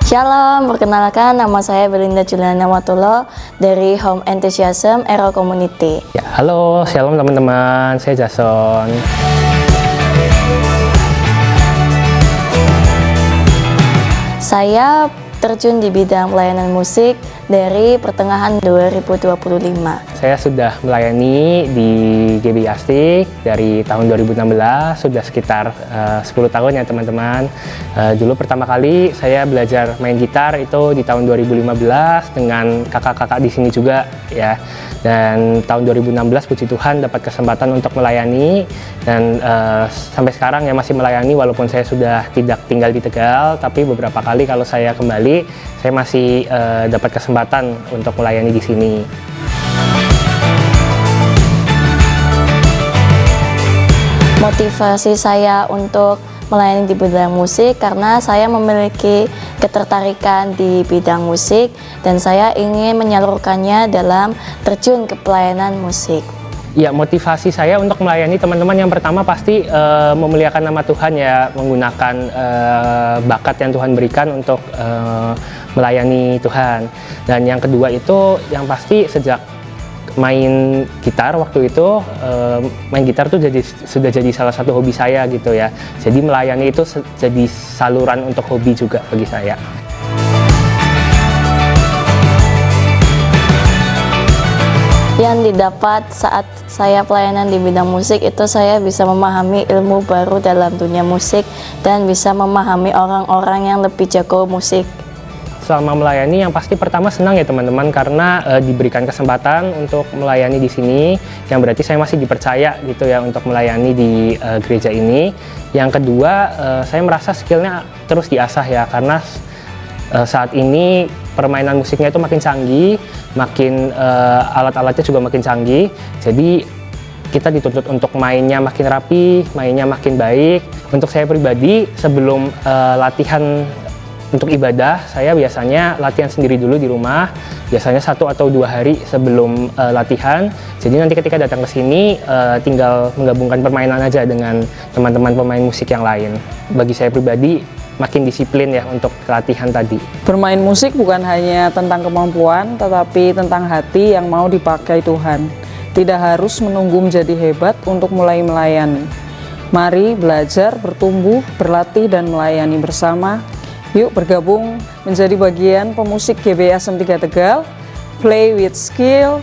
Shalom, perkenalkan nama saya Belinda Juliana Matulo dari Home Enthusiasm Ero Community. Ya, halo, shalom teman-teman, saya Jason. Saya terjun di bidang pelayanan musik dari pertengahan 2025. Saya sudah melayani di GB Astik dari tahun 2016, sudah sekitar 10 tahun ya teman-teman. Dulu pertama kali saya belajar main gitar itu di tahun 2015 dengan kakak-kakak di sini juga ya. Dan tahun 2016 puji Tuhan dapat kesempatan untuk melayani dan sampai sekarang ya masih melayani walaupun saya sudah tidak tinggal di Tegal, tapi beberapa kali kalau saya kembali saya masih dapat kesempatan untuk melayani di sini. Motivasi saya untuk melayani di bidang musik karena saya memiliki ketertarikan di bidang musik dan saya ingin menyalurkannya dalam terjun ke pelayanan musik. Ya, motivasi saya untuk melayani teman-teman yang pertama pasti memuliakan nama Tuhan ya, menggunakan bakat yang Tuhan berikan untuk melayani Tuhan. Dan yang kedua itu yang pasti sejak main gitar waktu itu, main gitar tuh sudah jadi salah satu hobi saya gitu ya. Jadi melayani itu jadi saluran untuk hobi juga bagi saya. Yang didapat saat saya pelayanan di bidang musik itu saya bisa memahami ilmu baru dalam dunia musik dan bisa memahami orang-orang yang lebih jago musik. Selama melayani yang pasti pertama senang ya teman-teman karena diberikan kesempatan untuk melayani di sini, yang berarti saya masih dipercaya gitu ya untuk melayani di gereja ini. Yang kedua saya merasa skillnya terus diasah ya karena saat ini permainan musiknya itu makin canggih, makin alat-alatnya juga makin canggih. Jadi kita dituntut untuk mainnya makin rapi, mainnya makin baik. Untuk saya pribadi sebelum latihan untuk ibadah, saya biasanya latihan sendiri dulu di rumah, biasanya 1 atau 2 hari sebelum latihan. Jadi nanti ketika datang ke sini, tinggal menggabungkan permainan aja dengan teman-teman pemain musik yang lain. Bagi saya pribadi, makin disiplin ya untuk latihan tadi. Bermain musik bukan hanya tentang kemampuan, tetapi tentang hati yang mau dipakai Tuhan. Tidak harus menunggu menjadi hebat untuk mulai melayani. Mari belajar, bertumbuh, berlatih, dan melayani bersama. Yuk bergabung menjadi bagian pemusik GBI-ASM 3 Tegal. Play with skill,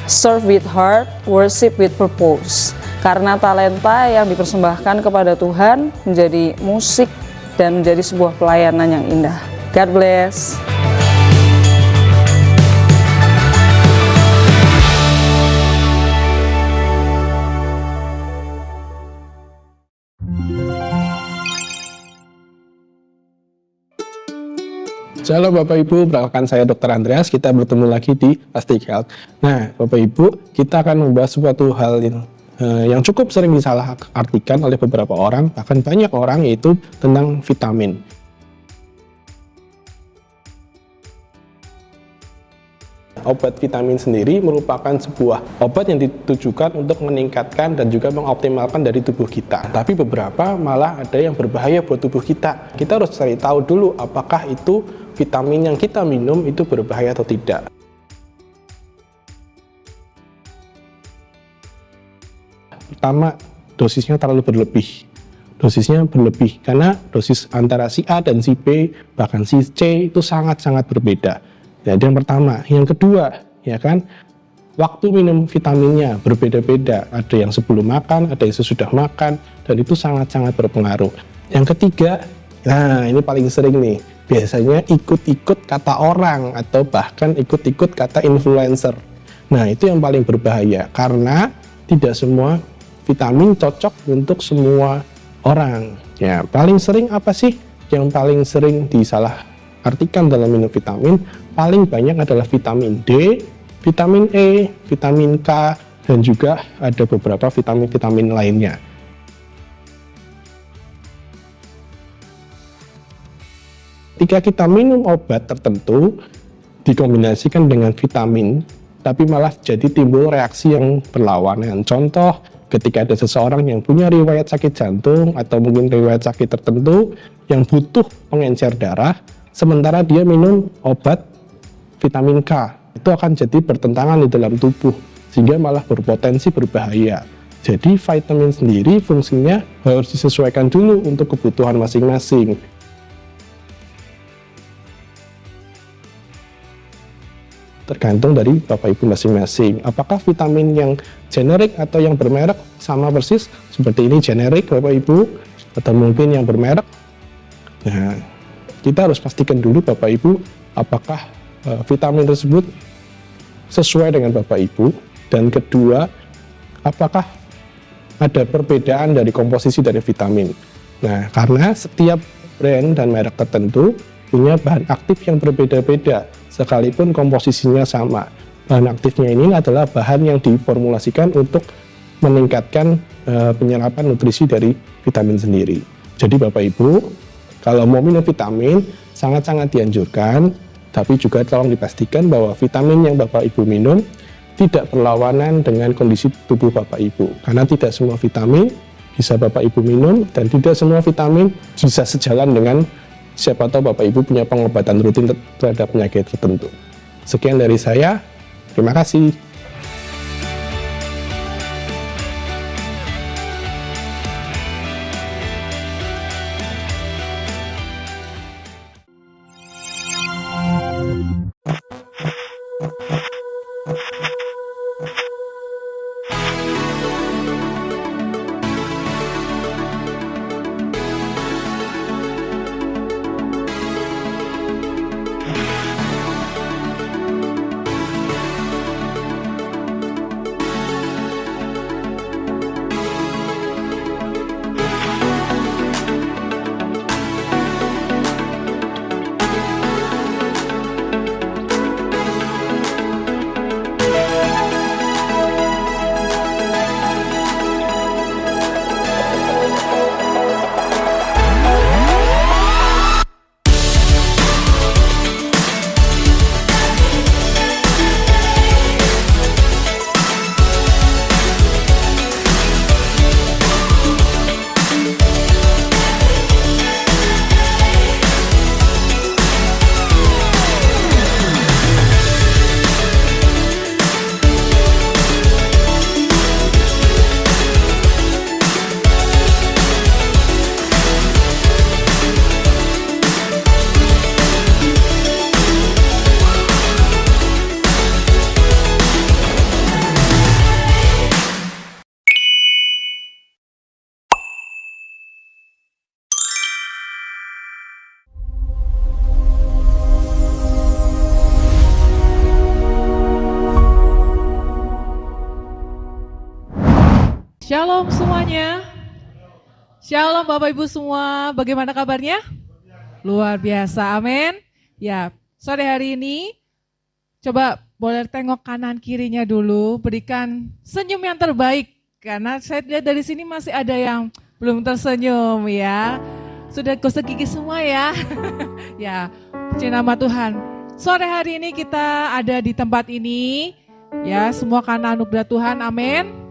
serve with heart, worship with purpose. Karena talenta yang dipersembahkan kepada Tuhan menjadi musik dan menjadi sebuah pelayanan yang indah. God bless. Halo Bapak Ibu, perkenalkan saya Dr. Andreas. Kita bertemu lagi di Astik Health. Nah, Bapak Ibu, kita akan membahas suatu hal yang cukup sering disalahartikan oleh beberapa orang, bahkan banyak orang, yaitu tentang vitamin. Obat vitamin sendiri merupakan sebuah obat yang ditujukan untuk meningkatkan dan juga mengoptimalkan dari tubuh kita. Tapi beberapa malah ada yang berbahaya buat tubuh kita. Kita harus cari tahu dulu apakah itu vitamin yang kita minum itu berbahaya atau tidak. Pertama, dosisnya terlalu berlebih. Dosisnya berlebih karena dosis antara si A dan si B bahkan si C itu sangat-sangat berbeda. Jadi yang pertama, yang kedua, ya kan, waktu minum vitaminnya berbeda-beda. Ada yang sebelum makan, ada yang sesudah makan, dan itu sangat-sangat berpengaruh. Yang ketiga, nah ini paling sering nih, biasanya ikut-ikut kata orang atau bahkan ikut-ikut kata influencer. Nah itu yang paling berbahaya karena tidak semua vitamin cocok untuk semua orang. Ya, paling sering apa sih yang paling sering disalahartikan dalam minum vitamin? Paling banyak adalah vitamin D, vitamin E, vitamin K, dan juga ada beberapa vitamin-vitamin lainnya. Ketika kita minum obat tertentu dikombinasikan dengan vitamin, tapi malah jadi timbul reaksi yang berlawanan. Contoh, ketika ada seseorang yang punya riwayat sakit jantung atau mungkin riwayat sakit tertentu yang butuh pengencer darah, sementara dia minum obat vitamin K, itu akan jadi bertentangan di dalam tubuh, sehingga malah berpotensi berbahaya. Jadi vitamin sendiri fungsinya harus disesuaikan dulu untuk kebutuhan masing-masing. Tergantung dari Bapak Ibu masing-masing. Apakah vitamin yang generik atau yang bermerek sama persis seperti ini generik Bapak Ibu, atau mungkin yang bermerek? Nah, kita harus pastikan dulu Bapak Ibu apakah vitamin tersebut sesuai dengan Bapak Ibu, dan kedua, apakah ada perbedaan dari komposisi dari vitamin. Nah, karena setiap brand dan merek tertentu punya bahan aktif yang berbeda-beda, sekalipun komposisinya sama. Bahan aktifnya ini adalah bahan yang diformulasikan untuk meningkatkan penyerapan nutrisi dari vitamin sendiri. Jadi Bapak Ibu, kalau mau minum vitamin, sangat-sangat dianjurkan, tapi juga tolong dipastikan bahwa vitamin yang Bapak Ibu minum tidak berlawanan dengan kondisi tubuh Bapak Ibu. Karena tidak semua vitamin bisa Bapak Ibu minum, dan tidak semua vitamin bisa sejalan dengan siapa tahu Bapak Ibu punya pengobatan rutin terhadap penyakit tertentu. Sekian dari saya, terima kasih. Shalom semuanya. Shalom Bapak Ibu semua, bagaimana kabarnya? Luar biasa, amin. Ya, sore hari ini coba boleh tengok kanan kirinya dulu, berikan senyum yang terbaik. Karena saya lihat dari sini masih ada yang belum tersenyum ya. Sudah gosok gigi semua ya. Ya, puji nama Tuhan. Sore hari ini kita ada di tempat ini, ya semua karena anugerah Tuhan, amin.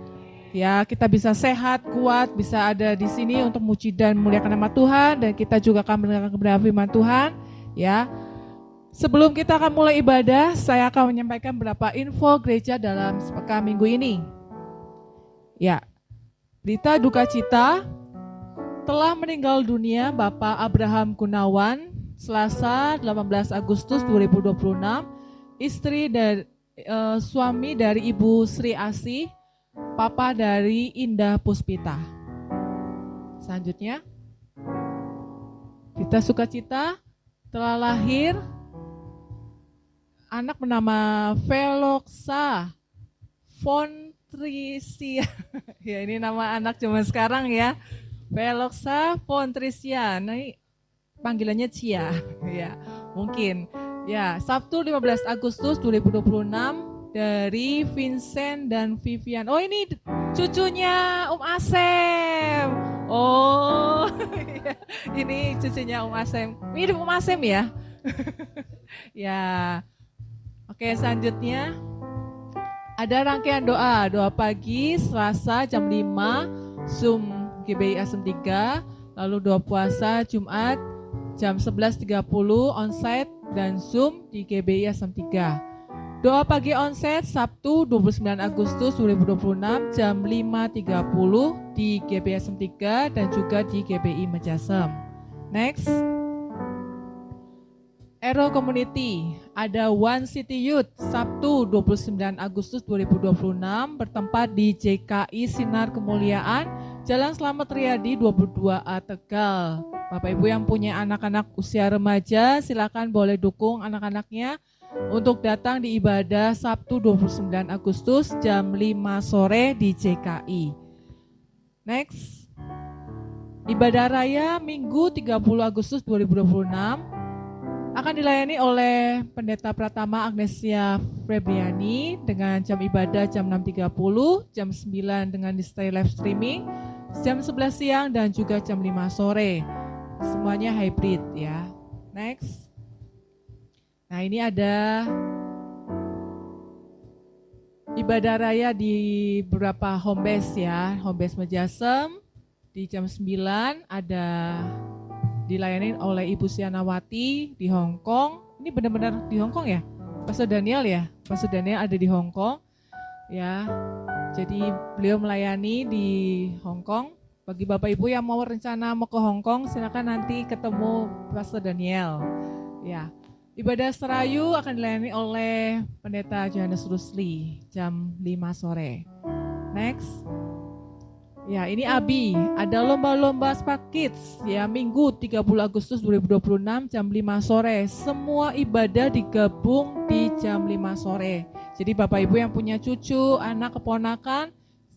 Ya, kita bisa sehat, kuat, bisa ada di sini untuk muji dan memuliakan nama Tuhan, dan kita juga akan mendengarkan kebenaran firman Tuhan. Ya, sebelum kita akan mulai ibadah, saya akan menyampaikan beberapa info gereja dalam sepekan minggu ini. Ya, Berita duka cita, telah meninggal dunia Bapak Abraham Gunawan, Selasa 18 Agustus 2026, suami dari Ibu Sri Asih, Papa dari Indah Puspita. Selanjutnya, berita sukacita, telah lahir anak bernama Veloxa Fontrisia. Ya, ini nama anak zaman sekarang ya. Veloxa Fontrisia. Nah, ini panggilannya Cia. Ya, mungkin. Ya, Sabtu 15 Agustus 2026 dari Vincent dan Vivian. Oh, ini cucunya Asem. Oh, ini cucunya Asem. Mirip Asem ya. Ya. Oke, selanjutnya ada rangkaian doa pagi Selasa jam 5 Zoom GBI Asem 3, lalu doa puasa Jumat jam 11.30 onsite dan Zoom di GBI Asem 3. Doa pagi onsite Sabtu 29 Agustus 2026 jam 5.30 di GBI Asem 3 dan juga di GBI Mejasem. Next. Ero Community, ada One City Youth, Sabtu 29 Agustus 2026, bertempat di JKI Sinar Kemuliaan, Jalan Slamet Riyadi 22A Tegal. Bapak Ibu yang punya anak-anak usia remaja, silakan boleh dukung anak-anaknya untuk datang di ibadah Sabtu 29 Agustus jam 5 sore di JKI. Next, ibadah raya Minggu 30 Agustus 2026, akan dilayani oleh Pendeta Pratama Agnesia Febriani dengan jam ibadah jam 6.30, jam 9 dengan di-stay live streaming, jam 11 siang dan juga jam 5 sore. Semuanya hybrid ya. Next. Nah, ini ada ibadah raya di beberapa home base ya. Home base Mejasem di jam 9 ada dilayani oleh Ibu Sianawati di Hong Kong. Ini benar-benar di Hong Kong ya? Pastor Daniel ya? Pastor Daniel ada di Hong Kong. Ya, jadi beliau melayani di Hong Kong. Bagi Bapak Ibu yang mau rencana mau ke Hong Kong, silakan nanti ketemu Pastor Daniel. Ya, ibadah serayu akan dilayani oleh Pendeta Johannes Rusli jam 5 sore. Next. Ya, ini Abi, ada lomba-lomba Spark Kids ya, Minggu 30 Agustus 2026 jam 5 sore. Semua ibadah digabung di jam 5 sore. Jadi Bapak Ibu yang punya cucu, anak, keponakan,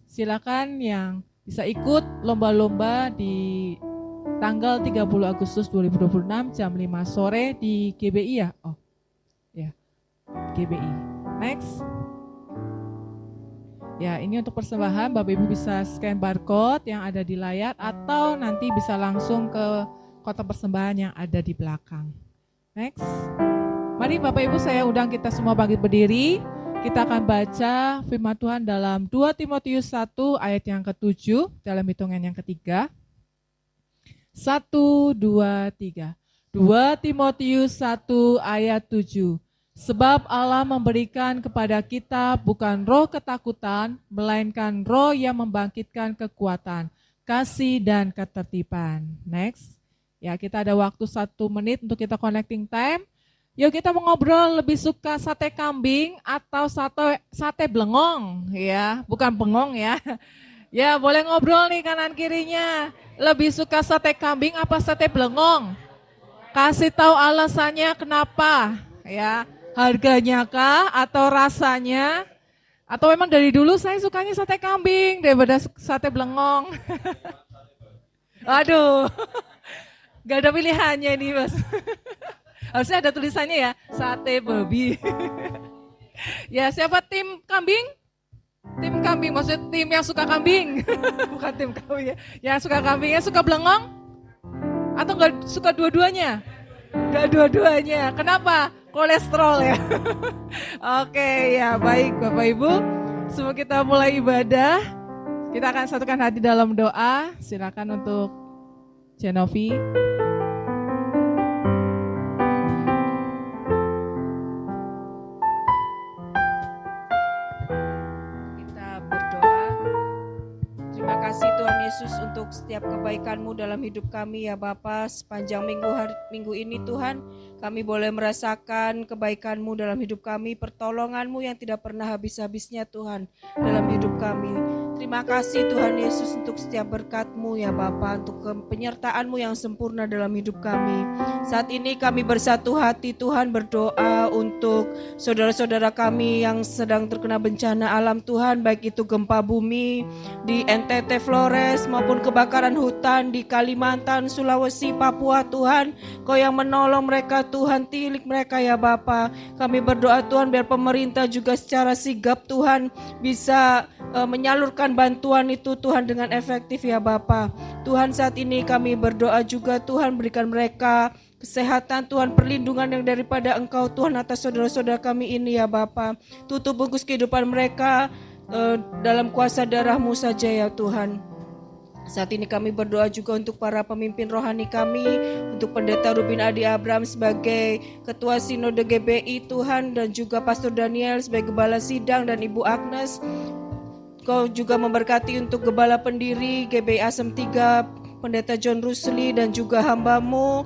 silakan yang bisa ikut lomba-lomba di tanggal 30 Agustus 2026 jam 5 sore di GBI ya? Oh, ya, GBI. Next. Ya, ini untuk persembahan, Bapak Ibu bisa scan barcode yang ada di layar atau nanti bisa langsung ke kotak persembahan yang ada di belakang. Next. Mari Bapak Ibu saya undang kita semua bangkit berdiri. Kita akan baca firman Tuhan dalam 2 Timotius 1 ayat yang ke-7 dalam hitungan yang ketiga. 1, 2, 3. 2 Timotius 1 ayat 7. Sebab Allah memberikan kepada kita bukan roh ketakutan, melainkan roh yang membangkitkan kekuatan, kasih dan ketertiban. Next. Ya, kita ada waktu 1 menit untuk kita connecting time. Yuk kita mau ngobrol, lebih suka sate kambing atau sate belengong ya, bukan bengong ya. Ya, boleh ngobrol nih kanan kirinya. Lebih suka sate kambing apa sate belengong? Kasih tahu alasannya kenapa ya. Harganya kah atau rasanya? Atau memang dari dulu saya sukanya sate kambing daripada sate belengong. Aduh, gak ada pilihannya ini Mas. Harusnya ada tulisannya ya, sate babi. Ya, siapa tim kambing? Tim kambing, maksudnya tim yang suka kambing. Bukan tim kambing ya. Yang suka kambing, yang suka belengong? Atau gak suka dua-duanya? Gak dua-duanya, kenapa? Kolesterol ya. Oke ya, baik Bapak Ibu. Sebelum kita mulai ibadah, kita akan satukan hati dalam doa. Silakan untuk Genovi. Kita berdoa. Terima kasih Tuhan Yesus untuk setiap kebaikan-Mu dalam hidup kami ya Bapa. Sepanjang minggu ini Tuhan, kami boleh merasakan kebaikan-Mu dalam hidup kami, pertolongan-Mu yang tidak pernah habis-habisnya Tuhan dalam hidup kami. Terima kasih Tuhan Yesus untuk setiap berkat-Mu ya Bapa, untuk penyertaan-Mu yang sempurna dalam hidup kami. Saat ini kami bersatu hati Tuhan berdoa untuk saudara-saudara kami yang sedang terkena bencana alam Tuhan, baik itu gempa bumi di NTT Flores maupun kebakaran hutan di Kalimantan, Sulawesi, Papua Tuhan. Kau yang menolong mereka Tuhan, tilik mereka ya Bapa. Kami berdoa Tuhan biar pemerintah juga secara sigap Tuhan bisa menyalurkan bantuan itu Tuhan dengan efektif ya Bapa. Tuhan saat ini kami berdoa juga Tuhan berikan mereka kesehatan Tuhan, perlindungan yang daripada Engkau Tuhan atas saudara-saudara kami ini ya Bapa. Tutup bungkus kehidupan mereka dalam kuasa darah-Mu saja ya Tuhan. Saat ini kami berdoa juga untuk para pemimpin rohani kami, untuk Pendeta Rubin Adi Abraham sebagai Ketua Sinode GBI Tuhan, dan juga Pastor Daniel sebagai Gembala Sidang, dan Ibu Agnes. Kau juga memberkati untuk Gembala Pendiri GBI Asem 3, Pendeta John Rusli, dan juga hamba-Mu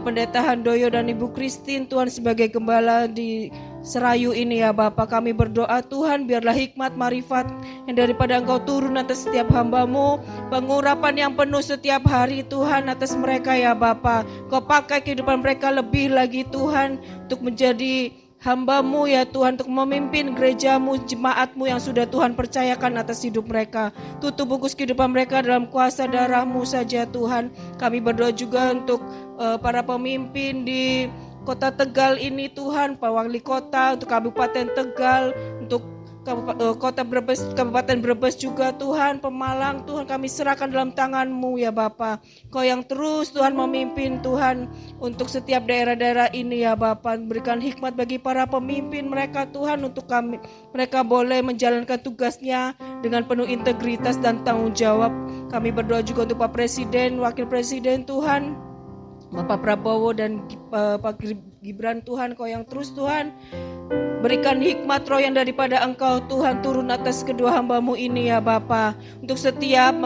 Pendeta Handoyo dan Ibu Christine Tuhan sebagai gembala di Serayu ini ya Bapa. Kami berdoa Tuhan biarlah hikmat marifat yang daripada Engkau turun atas setiap hamba-Mu, pengurapan yang penuh setiap hari Tuhan atas mereka ya Bapa. Kau pakai kehidupan mereka lebih lagi Tuhan untuk menjadi hamba-Mu ya Tuhan, untuk memimpin gereja-Mu, jemaat-Mu yang sudah Tuhan percayakan atas hidup mereka. Tutup bungkus kehidupan mereka dalam kuasa darah-Mu saja Tuhan. Kami berdoa juga untuk para pemimpin di Kota Tegal ini Tuhan, Pak Wali Kota, untuk Kabupaten Tegal, untuk Kota Brebes, Kabupaten Brebes juga Tuhan, Pemalang Tuhan, kami serahkan dalam tangan-Mu ya Bapa. Kau yang terus Tuhan memimpin Tuhan untuk setiap daerah-daerah ini ya Bapa. Berikan hikmat bagi para pemimpin mereka Tuhan, untuk kami mereka boleh menjalankan tugasnya dengan penuh integritas dan tanggung jawab. Kami berdoa juga untuk Pak Presiden, Wakil Presiden Tuhan, Bapak Prabowo dan Pak Gibran Tuhan. Kau yang terus Tuhan berikan hikmat roh yang daripada Engkau Tuhan turun atas kedua hamba-Mu ini ya Bapa, untuk setiap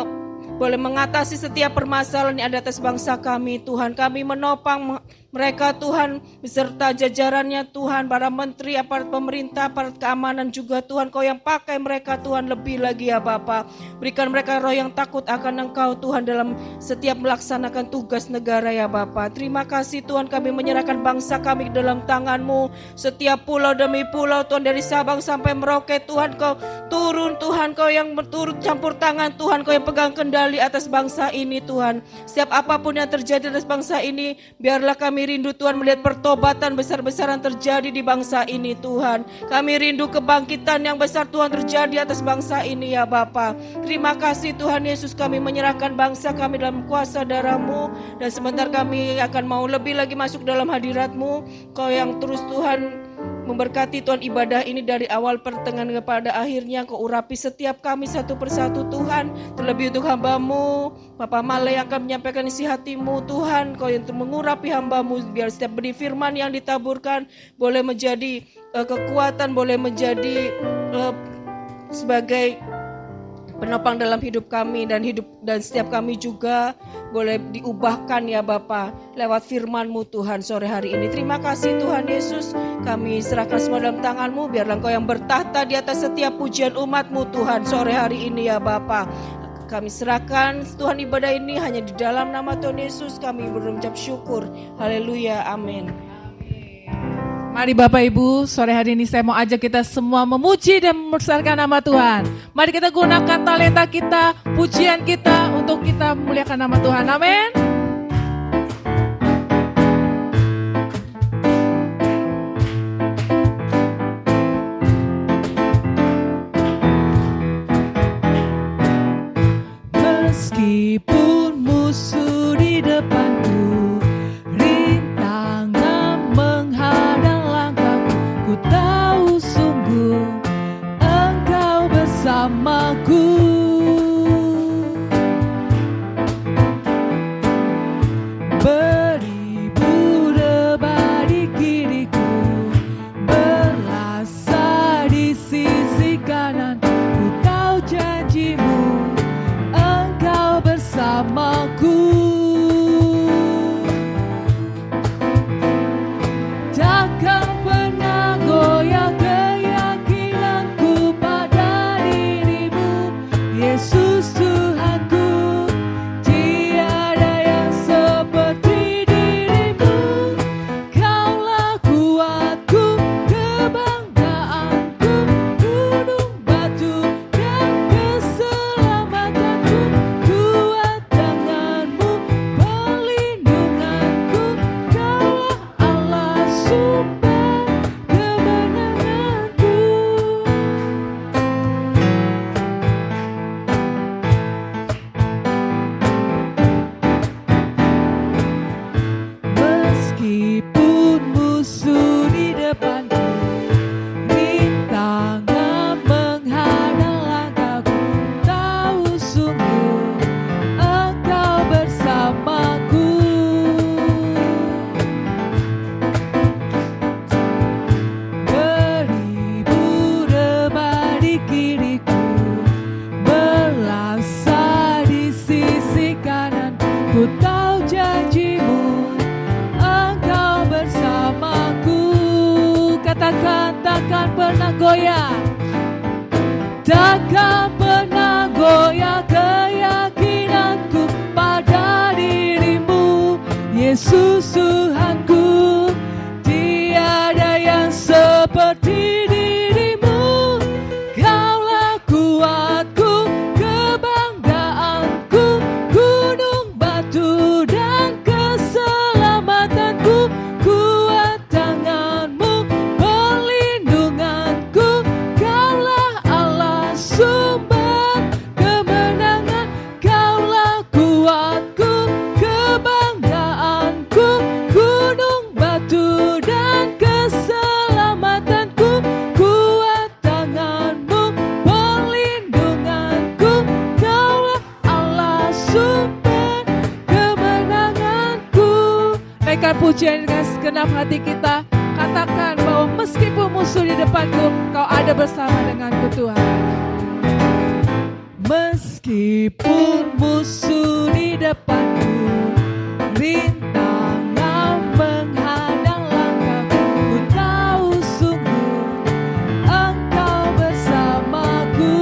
boleh mengatasi setiap permasalahan yang ada atas bangsa kami Tuhan. Kami menopang mereka Tuhan beserta jajarannya Tuhan, para menteri, aparat pemerintah, aparat keamanan juga Tuhan. Kau yang pakai mereka Tuhan lebih lagi ya Bapa. Berikan mereka roh yang takut akan Engkau Tuhan dalam setiap melaksanakan tugas negara ya Bapa. Terima kasih Tuhan, kami menyerahkan bangsa kami dalam tangan-Mu. Setiap pulau demi pulau Tuhan, dari Sabang sampai Merauke Tuhan, Kau turun Tuhan. Kau yang turut campur tangan Tuhan, Kau yang pegang kendali atas bangsa ini Tuhan. Setiap apapun yang terjadi atas bangsa ini, biarlah kami rindu Tuhan melihat pertobatan besar-besaran terjadi di bangsa ini Tuhan. Kami rindu kebangkitan yang besar Tuhan terjadi atas bangsa ini ya Bapa. Terima kasih Tuhan Yesus, kami menyerahkan bangsa kami dalam kuasa darah-Mu, dan sebentar kami akan mau lebih lagi masuk dalam hadirat-Mu. Kau yang terus Tuhan memberkati Tuhan ibadah ini dari awal pertengahan kepada akhirnya. Kau urapi setiap kami satu persatu Tuhan. Terlebih untuk hamba-Mu Bapak Male yang akan menyampaikan isi hati-Mu Tuhan. Kau yang mengurapi hamba-Mu, biar setiap benih firman yang ditaburkan boleh menjadi kekuatan, boleh menjadi sebagai penopang dalam hidup kami, dan setiap kami juga boleh diubahkan ya Bapa lewat firman-Mu Tuhan sore hari ini. Terima kasih Tuhan Yesus, kami serahkan semua dalam tangan-Mu. Biarlah Engkau yang bertahta di atas setiap pujian umat-Mu Tuhan sore hari ini ya Bapa. Kami serahkan Tuhan ibadah ini hanya di dalam nama Tuhan Yesus kami berucap syukur. Haleluya, amin. Mari Bapak Ibu, sore hari ini saya mau ajak kita semua memuji dan membesarkan nama Tuhan. Mari kita gunakan talenta kita, pujian kita untuk kita memuliakan nama Tuhan. Amin. Meskipun musuh di depanku, rintangan menghadang langkahku, ku tahu sungguh Engkau bersamaku. Beribu debar di kiriku, berlasa di sisi kanan, ku tahu janji-Mu Engkau Yesus Tuhanku, tiada yang seperti dirimu. Kaulah kuatku, kebanggaanku, gunung batu dan keselamatanku. Kuat tanganmu, perlindunganku, kaulah Allah sumber kemenanganku. Meskipun musuh di depanku, rintangan menghadang langkahku, tahu sungguh Engkau bersamaku. Beribu rebah di kiriku, berlaksa di sisi kanan, ku tahu janjimu Engkau bersamaku. Katakan takkan pernah goyah, takkan pernah goyah keyakinanku pada dirimu. Yesus Tuhanku, tiada yang seperti dirimu. Kaulah kuatku, kebanggaanku, gunung batu dan keselamatanku. Kuat tanganmu, perlindunganku, kaulah Allah sumber kemenangan. Kaulah kuatku, kebanggaanku, gunung batu dan keselamatanku. Kuat tanganmu, perlindunganku, kaulah Allah sumber kemenanganku. Naikkan pujian dengan segenap hati kita. Katakan bahwa meskipun musuh di depanku, Kau ada bersama denganku Tuhan. Meskipun musuh di depanku, rintangan menghadang langkahku, ku tahu sungguh Engkau bersamaku.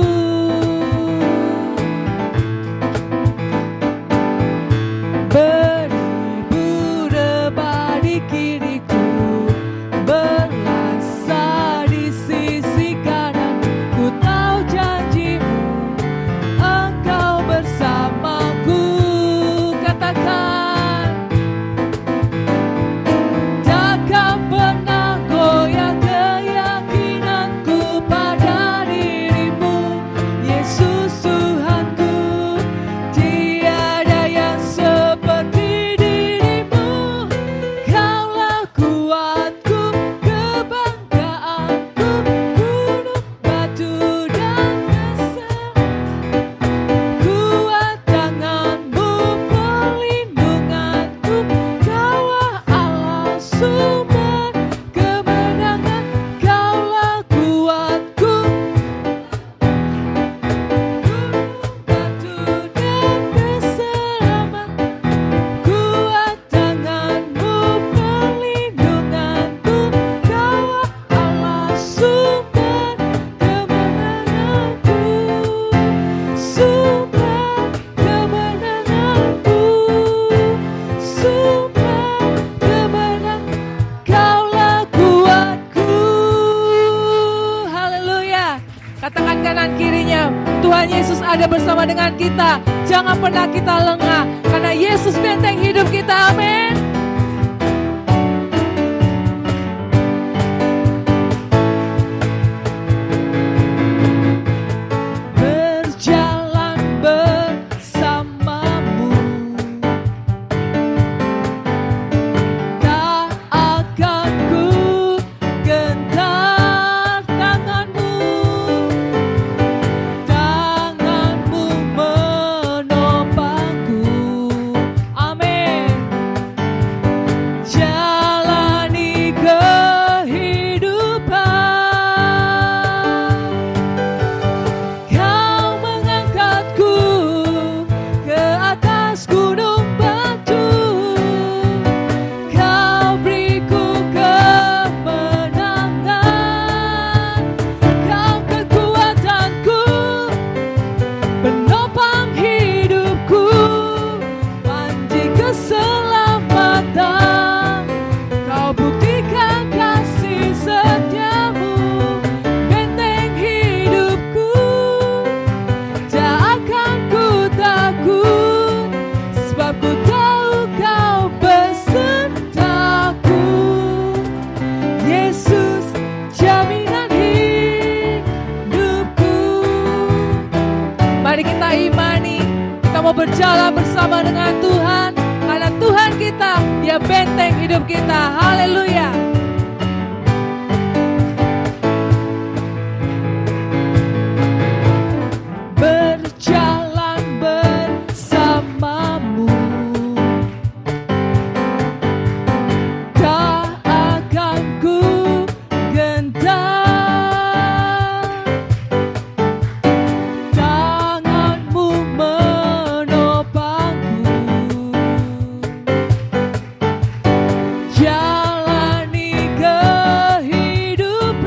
Beribu rebah di kiriku, berlaksa di sisi kanan, ku tahu janjimu Engkau bersamaku. Katakan, takkan pernah goyah keyakinanku pada dirimu. Yesus Tuhanku, tiada yang seperti dirimu. Kaulah kuatku, kebanggaanku, gunung batu dan kuat tanganmu, perlindunganku, kaulah Allah sumber kemenangan. Kaulah kuatku, gunung batu dan keselamatan. Kuat tanganmu, perlindunganku, kaulah Allah sumber kemenanganku. Sumber kemenanganku, sumber kemenangan, kaulah kuatku. Haleluya. Katakan kanan kirinya, Tuhan Yesus ada bersama dengan kita. Jangan pernah kita lengah, karena Yesus benteng hidup kita. Amin. Berjalan bersamamu, tak akan ku gentar tanganmu. Tanganmu menopangku. Amin. kita imani. Kita mau berjalan bersama dengan Tuhan, karena Tuhan kita, Dia benteng hidup kita. Haleluya. Berjalan bersamamu, tak akan ku gentar. Tanganmu menopangku, jalani kehidupan.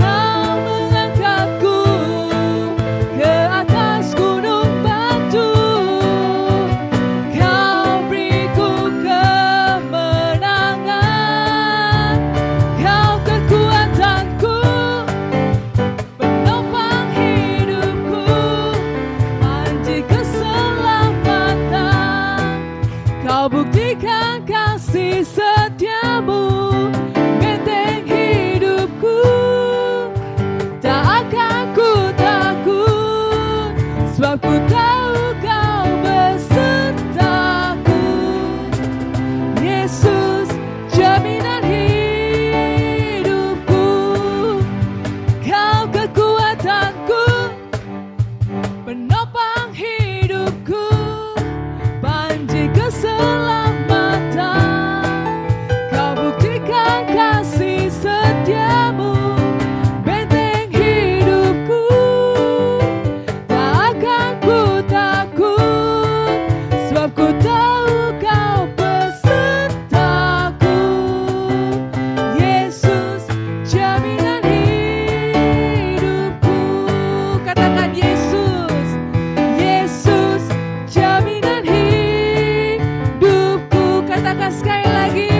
Kau mengangkatku ke atas gunung batu, Kau beriku kemenangan. Kau kekuatanku, penopang hidupku, panji keselamatan. Kau buktikan kasih setiamu, benteng hidupku. Tak akan ku takut, sebab ku tahu Kau besertaku. Yesus, jaminan hidupku, Kau kekuatanku, penopang hidupku, panji keselamatan. Kau buktikan kasih setiamu, benteng hidupku. Tak akan ku takut, sebab ku tahu Kau besertaku. Yesus, jaminan hidupku. Katakan Yesus, Yesus, jaminan hidupku. Katakan sekali lagi,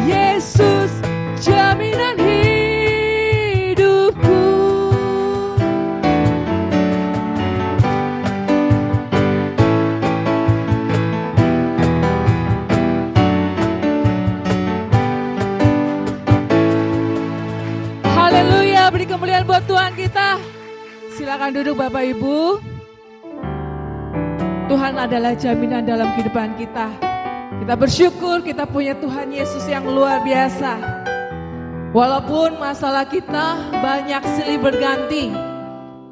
Yesus, jaminan hidupku. Haleluya, beri kemuliaan buat Tuhan kita. Silakan duduk Bapak Ibu. Tuhan adalah jaminan dalam kehidupan kita. Kita bersyukur kita punya Tuhan Yesus yang luar biasa. Walaupun masalah kita banyak silih berganti,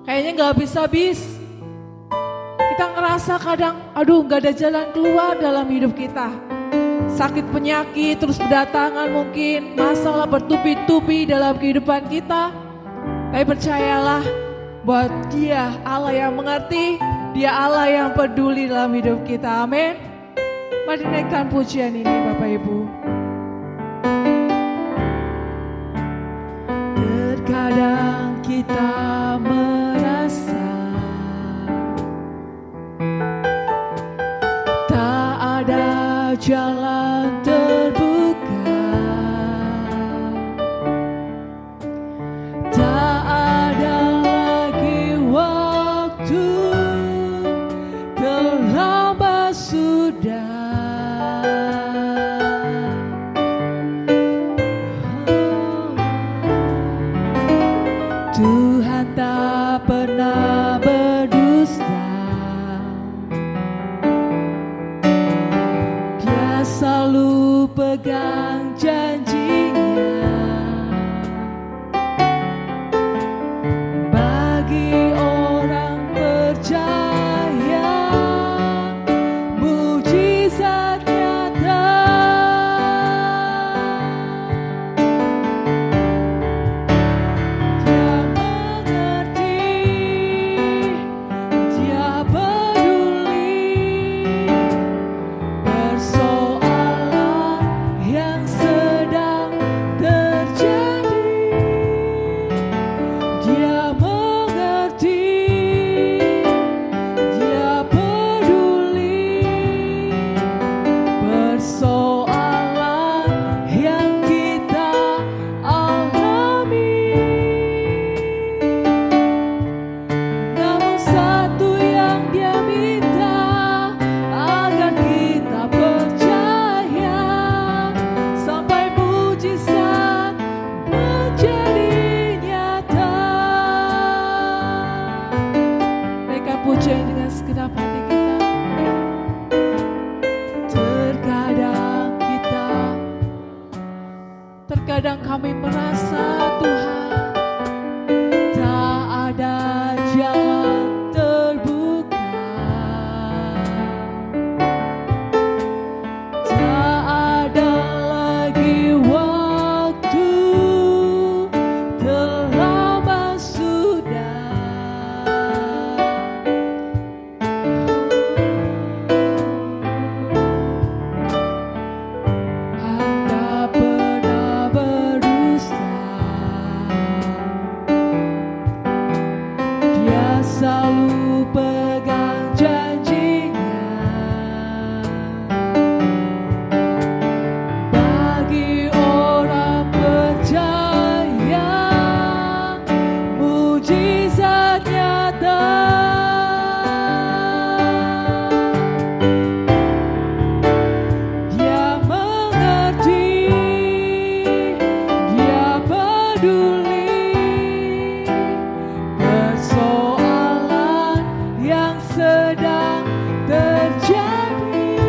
kayaknya gak habis-habis. Kita ngerasa kadang, aduh gak ada jalan keluar dalam hidup kita. Sakit penyakit terus berdatangan, mungkin masalah bertubi-tubi dalam kehidupan kita. Tapi percayalah, buat Dia Allah yang mengerti, Dia Allah yang peduli dalam hidup kita. Amin. Mari naikkan pujian ini Bapak Ibu. Terkadang kita merasa tak ada jalan terbuka, tak ada lagi waktu, terlambat sudah. Tuhan tak pernah berdusta, Dia selalu pegang janjinya. Bagi orang percaya, mujizat nyata. Dia mengerti mujizat nyata. Dia mengerti, dia peduli persoalan yang sedang terjadi.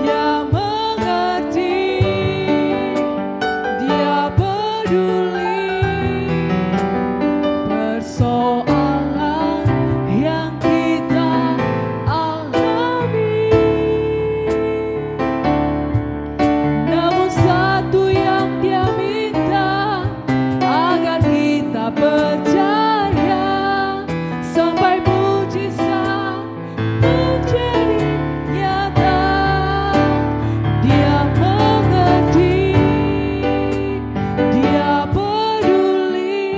Dia mengerti, dia peduli persoalan yang kita alami. Namun satu yang dia minta, agar kita percaya sampai mujizat menjadi nyata. Dia mengerti, dia peduli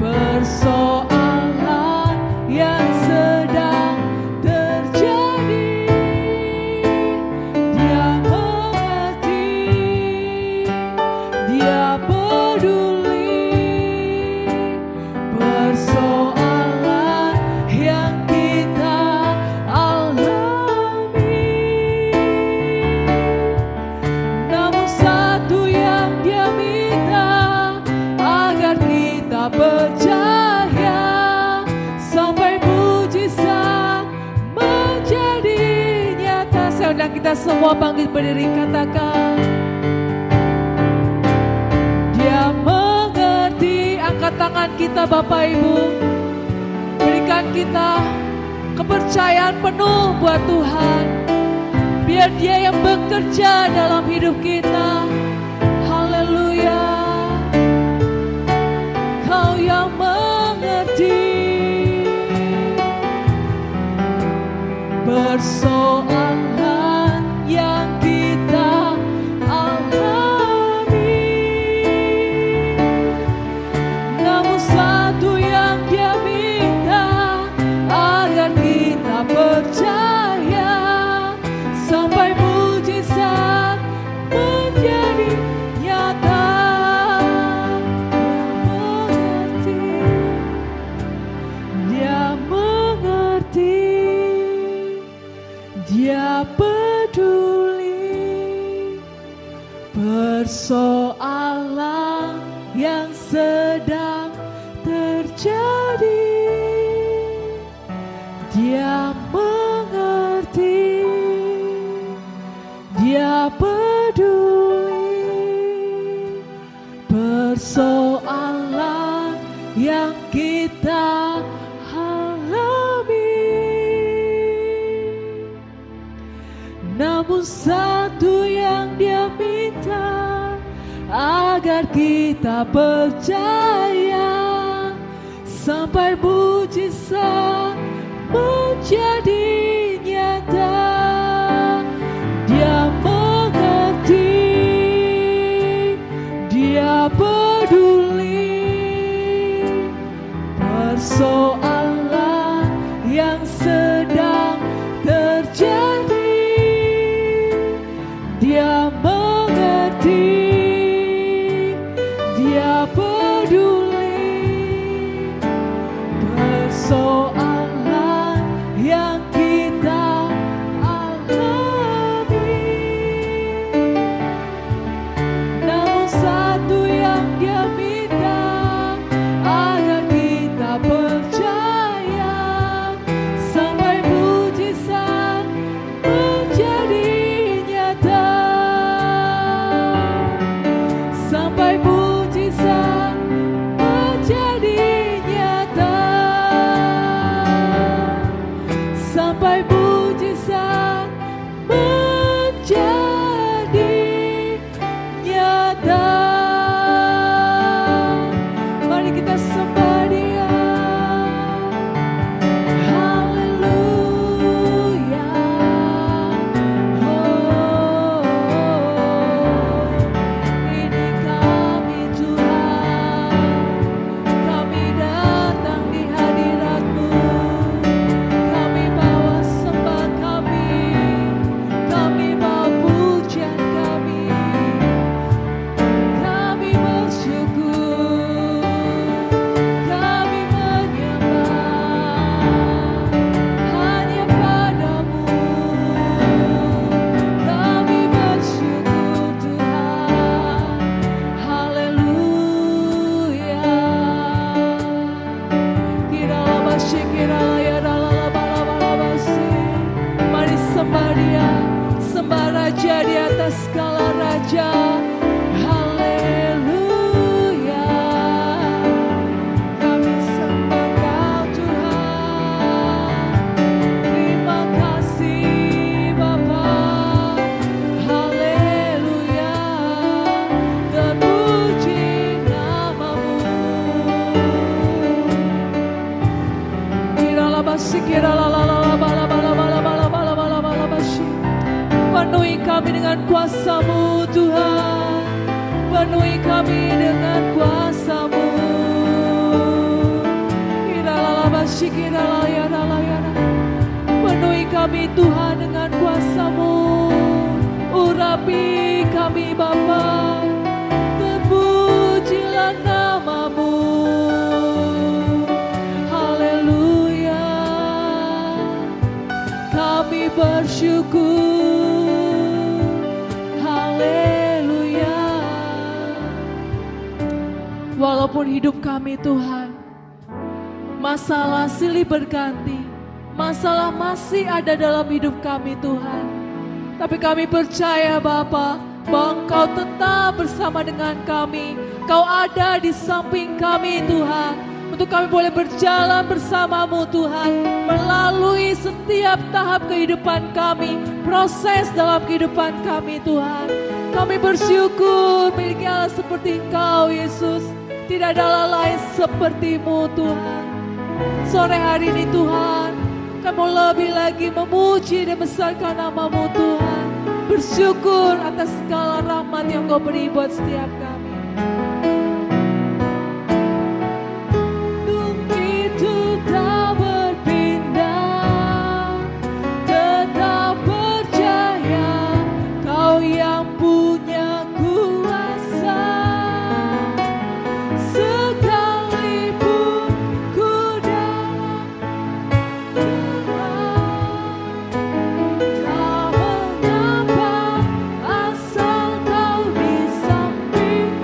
persoalan yang sedang terjadi. Dia mengerti, dia peduli persoalan yang kita alami. Namun satu yang dia minta, agar kita percaya sampai mujizat menjadi nyata. Saya undang kita semua bangkit berdiri, katakan dia mengerti. Angkat tangan kita Bapak Ibu, berikan kita kepercayaan penuh buat Tuhan. Biar dia yang bekerja dalam hidup kita. Haleluya. Kau yang mengerti persoalan yang kita alami. Namun satu yang dia minta, agar kita percaya sampai mujizat menjadi nyata. Dia mengerti, dia peduli persoalan yang sedang terjadi. Dia mengerti, dia peduli persoalan yang kita alami. Namun satu yang dia minta, agar kita percaya sampai mujizat menjadi nyata. Dia mengerti, dia peduli persoalan yang sedang terjadi. Dia mengerti, dia peduli persoalan yang kita alami. Namun satu yang dia minta, agar kita percaya dengan kuasa-Mu Tuhan. Penuhi kami dengan kuasa-Mu. Penuhi kami Tuhan dengan kuasa-Mu. Urapi kami Bapa, terpujilah nama-Mu. Haleluya, kami bersyukur. Haleluya. Walaupun hidup kami Tuhan, masalah silih berganti, masalah masih ada dalam hidup kami Tuhan. Tapi kami percaya Bapa, bahwa Engkau tetap bersama dengan kami. Kau ada di samping kami Tuhan. Untuk kami boleh berjalan bersama-Mu Tuhan. Melalui setiap tahap kehidupan kami, proses dalam kehidupan kami Tuhan. Kami bersyukur miliki Allah seperti Engkau Yesus. Tidak ada Allah lain seperti-Mu Tuhan. Sore hari ini Tuhan, kami mau lebih lagi memuji dan besarkan nama-Mu Tuhan. Bersyukur atas segala rahmat yang Kau beri buat setiap kami. Gunung itu tak berpindah, tetap percaya Kau yang punya kuasa. Sekalipun ku dalam tak mengapa, asal Kau di sampingku.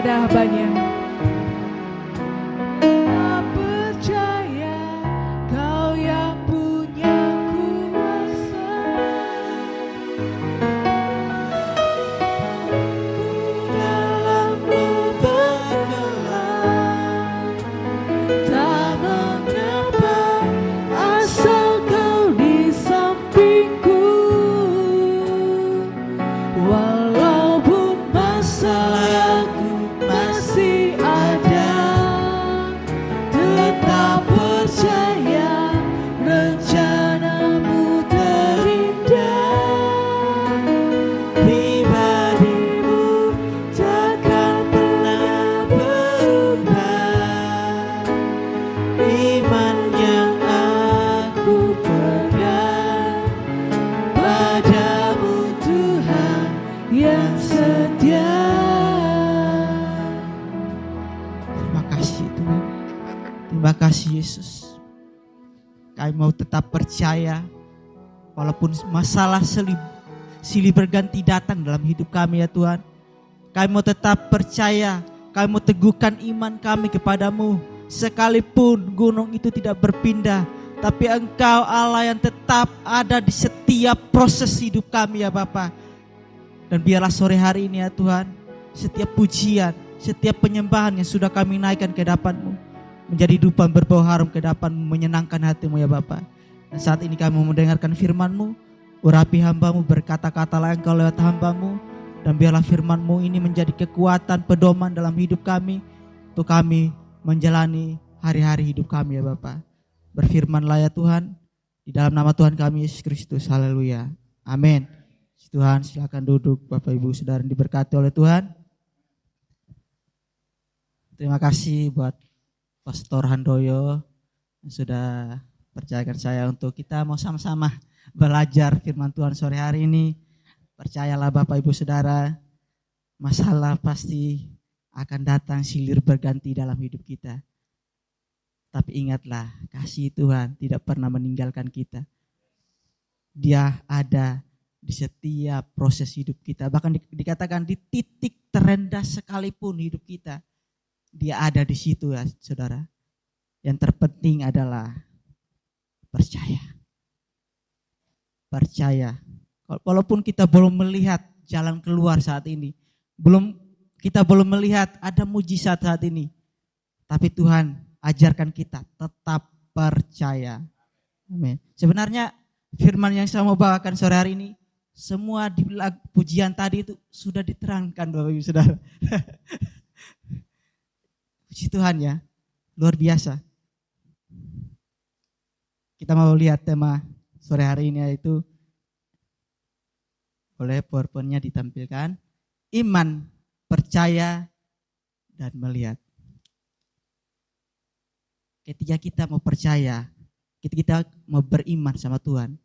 kepada hambanya. Tetap percaya Kau yang punya kuasa. Ku dalam lubang gelap, tak mengapa asal Kau di sampingku. Walaupun masalahku masih ada, tetap percaya rencanamu terindah. Pribadimu takkan pernah berubah. Iman yang aku pegang padamu Tuhan yang setia. Terima kasih Tuhan. Terima kasih Yesus. Kami mau tetap percaya walaupun masalah silih berganti datang dalam hidup kami ya Tuhan. Kami mau tetap percaya, kami mau teguhkan iman kami kepadamu. Sekalipun gunung itu tidak berpindah, tapi Engkau Allah yang tetap ada di setiap proses hidup kami ya Bapa. Dan biarlah sore hari ini ya Tuhan, setiap pujian, setiap penyembahan yang sudah kami naikkan ke hadapan-Mu menjadi dupan berbau harum ke hadapan-Mu, menyenangkan hati-Mu ya Bapa. Dan saat ini kami mendengarkan firman-Mu, urapi hamba-Mu, berkata-katalah Engkau lewat hamba-Mu, dan biarlah firman-Mu ini menjadi kekuatan pedoman dalam hidup kami, untuk kami menjalani hari-hari hidup kami ya Bapa. Berfirmanlah ya Tuhan, di dalam nama Tuhan kami Yesus Kristus, haleluya, amin. Tuhan silakan duduk Bapak Ibu Saudara yang diberkati oleh Tuhan. Terima kasih buat Pastor Handoyo yang sudah percayakan saya untuk kita mau sama-sama belajar firman Tuhan sore hari ini. Percayalah Bapak Ibu Saudara, masalah pasti akan datang silih berganti dalam hidup kita. Tapi ingatlah, kasih Tuhan tidak pernah meninggalkan kita. Dia ada di setiap proses hidup kita. Bahkan dikatakan di titik terendah sekalipun hidup kita, Dia ada di situ ya saudara. Yang terpenting adalah percaya. Percaya. Walaupun kita belum melihat jalan keluar saat ini, kita belum melihat ada mujizat saat ini, tapi Tuhan ajarkan kita tetap percaya. Amin. Sebenarnya firman yang saya mau bawakan sore hari ini, semua di pujian tadi itu sudah diterangkan Bapak Ibu Saudara. Puji Tuhan ya, luar biasa. Kita mau lihat tema sore hari ini yaitu, boleh PowerPoint-nya ditampilkan, iman, percaya, dan melihat. Ketika kita mau percaya, ketika kita mau beriman sama Tuhan,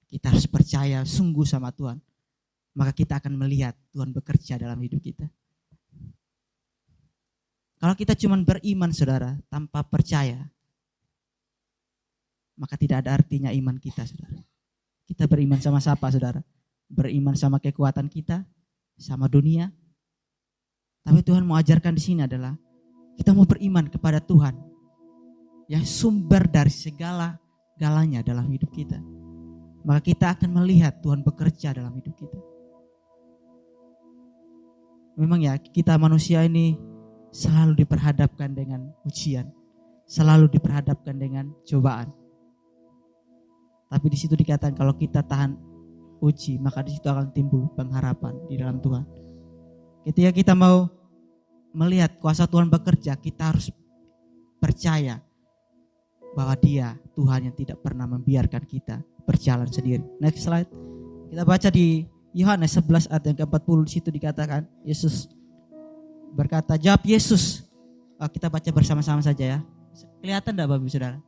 kita harus percaya sungguh sama Tuhan. Maka kita akan melihat Tuhan bekerja dalam hidup kita. Kalau kita cuma beriman saudara, tanpa percaya, maka tidak ada artinya iman kita saudara. Kita beriman sama siapa saudara? Beriman sama kekuatan kita, sama dunia. Tapi Tuhan mau ajarkan di sini adalah, kita mau beriman kepada Tuhan yang sumber dari segala-galanya dalam hidup kita. Maka kita akan melihat Tuhan bekerja dalam hidup kita. Memang ya, kita manusia ini selalu diperhadapkan dengan ujian, selalu diperhadapkan dengan cobaan. Tapi di situ dikatakan kalau kita tahan uji, maka di situ akan timbul pengharapan di dalam Tuhan. Ketika kita mau melihat kuasa Tuhan bekerja, kita harus percaya bahwa Dia Tuhan yang tidak pernah membiarkan kita berjalan sendiri. Next slide. Kita baca di Yohanes 11 ayat yang ke-40, di situ dikatakan Yesus berkata, jawab Yesus. Kita baca bersama-sama saja ya. Kelihatan enggak Bapak Ibu Saudara?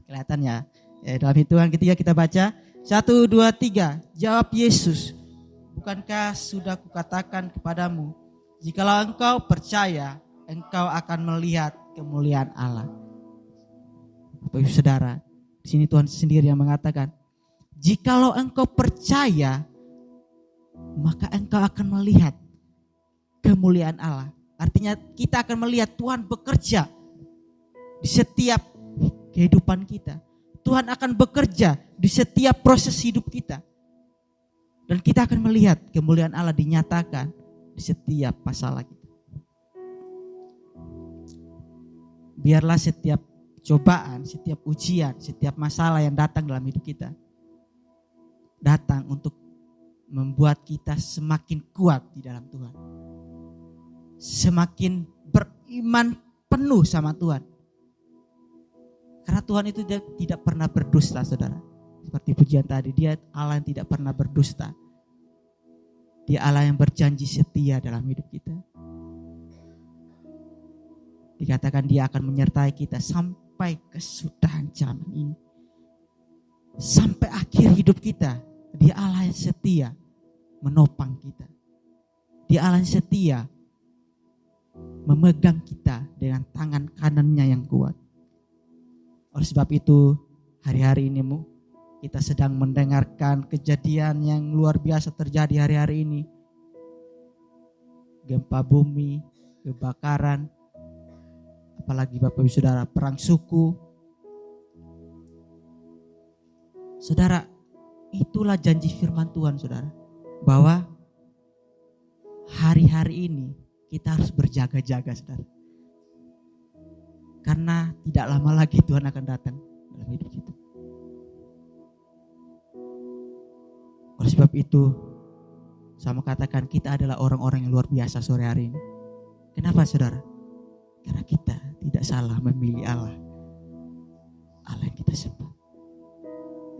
Kelihatan ya. Dalam hitungan ketiga kita baca 1, 2, 3. Jawab Yesus, bukankah sudah kukatakan kepadamu, jikalau engkau percaya, engkau akan melihat kemuliaan Allah. Bapak Ibu Saudara, di sini Tuhan sendiri yang mengatakan, jikalau engkau percaya, maka engkau akan melihat kemuliaan Allah. Artinya kita akan melihat Tuhan bekerja di setiap kehidupan kita. Tuhan akan bekerja di setiap proses hidup kita. Dan kita akan melihat kemuliaan Allah dinyatakan di setiap masalah kita. Biarlah setiap cobaan, setiap ujian, setiap masalah yang datang dalam hidup kita datang untuk membuat kita semakin kuat di dalam Tuhan. Semakin beriman penuh sama Tuhan. Karena Tuhan itu tidak pernah berdusta, saudara. Seperti pujian tadi, dia Allah yang tidak pernah berdusta. Dia Allah yang berjanji setia dalam hidup kita. Dikatakan dia akan menyertai kita sampai kesudahan zaman ini. Sampai akhir hidup kita. Dia Allah yang setia menopang kita. Dia Allah yang setia memegang kita dengan tangan kanannya yang kuat. Oleh sebab itu hari-hari ini kita sedang mendengarkan kejadian yang luar biasa terjadi hari-hari ini. Gempa bumi, kebakaran, apalagi Bapak Ibu Saudara, perang suku. Saudara, itulah janji firman Tuhan, saudara, bahwa hari-hari ini kita harus berjaga-jaga, saudara. Karena tidak lama lagi Tuhan akan datang dalam hidup kita. Oleh sebab itu, saya mau katakan kita adalah orang-orang yang luar biasa sore hari ini. Kenapa, saudara? Karena kita tidak salah memilih Allah. Allah yang kita sembah.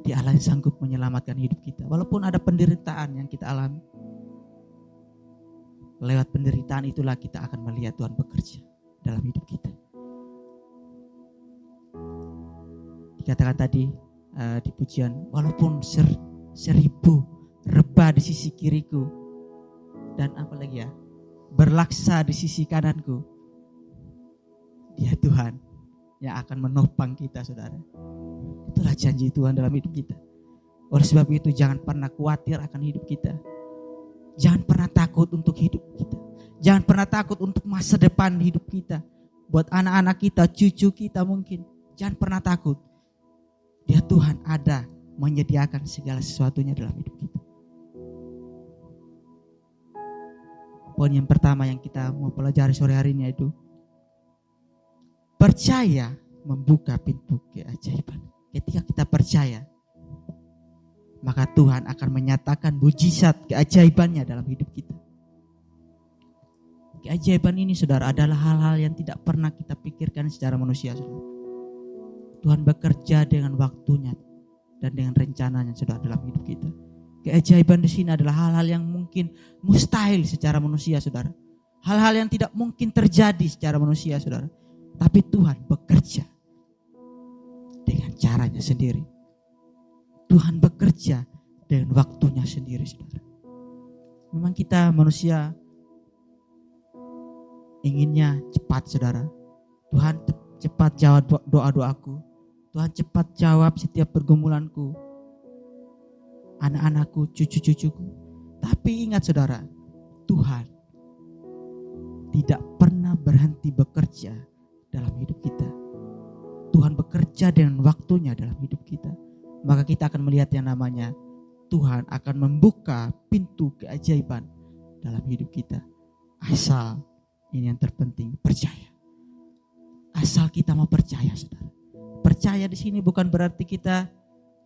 Dia Allah yang sanggup menyelamatkan hidup kita. Walaupun ada penderitaan yang kita alami. Lewat penderitaan itulah kita akan melihat Tuhan bekerja dalam hidup kita. Dikatakan tadi di pujian, walaupun 1000 rebah di sisi kiriku dan apalagi ya, berlaksa di sisi kananku, dia Tuhan yang akan menopang kita, saudara. Itulah janji Tuhan dalam hidup kita. Oleh sebab itu jangan pernah khawatir akan hidup kita. Jangan pernah takut untuk hidup kita. Jangan pernah takut untuk masa depan hidup kita. Buat anak-anak kita, cucu kita mungkin. Jangan pernah takut. Dia Tuhan ada menyediakan segala sesuatunya dalam hidup kita. Poin yang pertama yang kita mau pelajari sore hari ini yaitu percaya membuka pintu keajaiban. Ketika kita percaya, maka Tuhan akan menyatakan mujizat keajaibannya dalam hidup kita. Keajaiban ini, saudara, adalah hal-hal yang tidak pernah kita pikirkan secara manusia, saudara. Tuhan bekerja dengan waktunya dan dengan rencananya, saudara, dalam hidup kita. Keajaiban di sini adalah hal-hal yang mungkin mustahil secara manusia, saudara. Hal-hal yang tidak mungkin terjadi secara manusia, saudara. Tapi Tuhan bekerja dengan caranya sendiri. Tuhan bekerja dengan waktunya sendiri, saudara. Memang kita manusia inginnya cepat, saudara. Tuhan cepat jawab doa-doaku. Tuhan cepat jawab setiap pergumulanku, anak-anakku, cucu-cucuku. Tapi ingat, saudara, Tuhan tidak pernah berhenti bekerja dalam hidup kita. Tuhan bekerja dengan waktunya dalam hidup kita. Maka kita akan melihat yang namanya Tuhan akan membuka pintu keajaiban dalam hidup kita. Asal, ini yang terpenting, percaya. Asal kita mau percaya, saudara. Percaya di sini bukan berarti kita,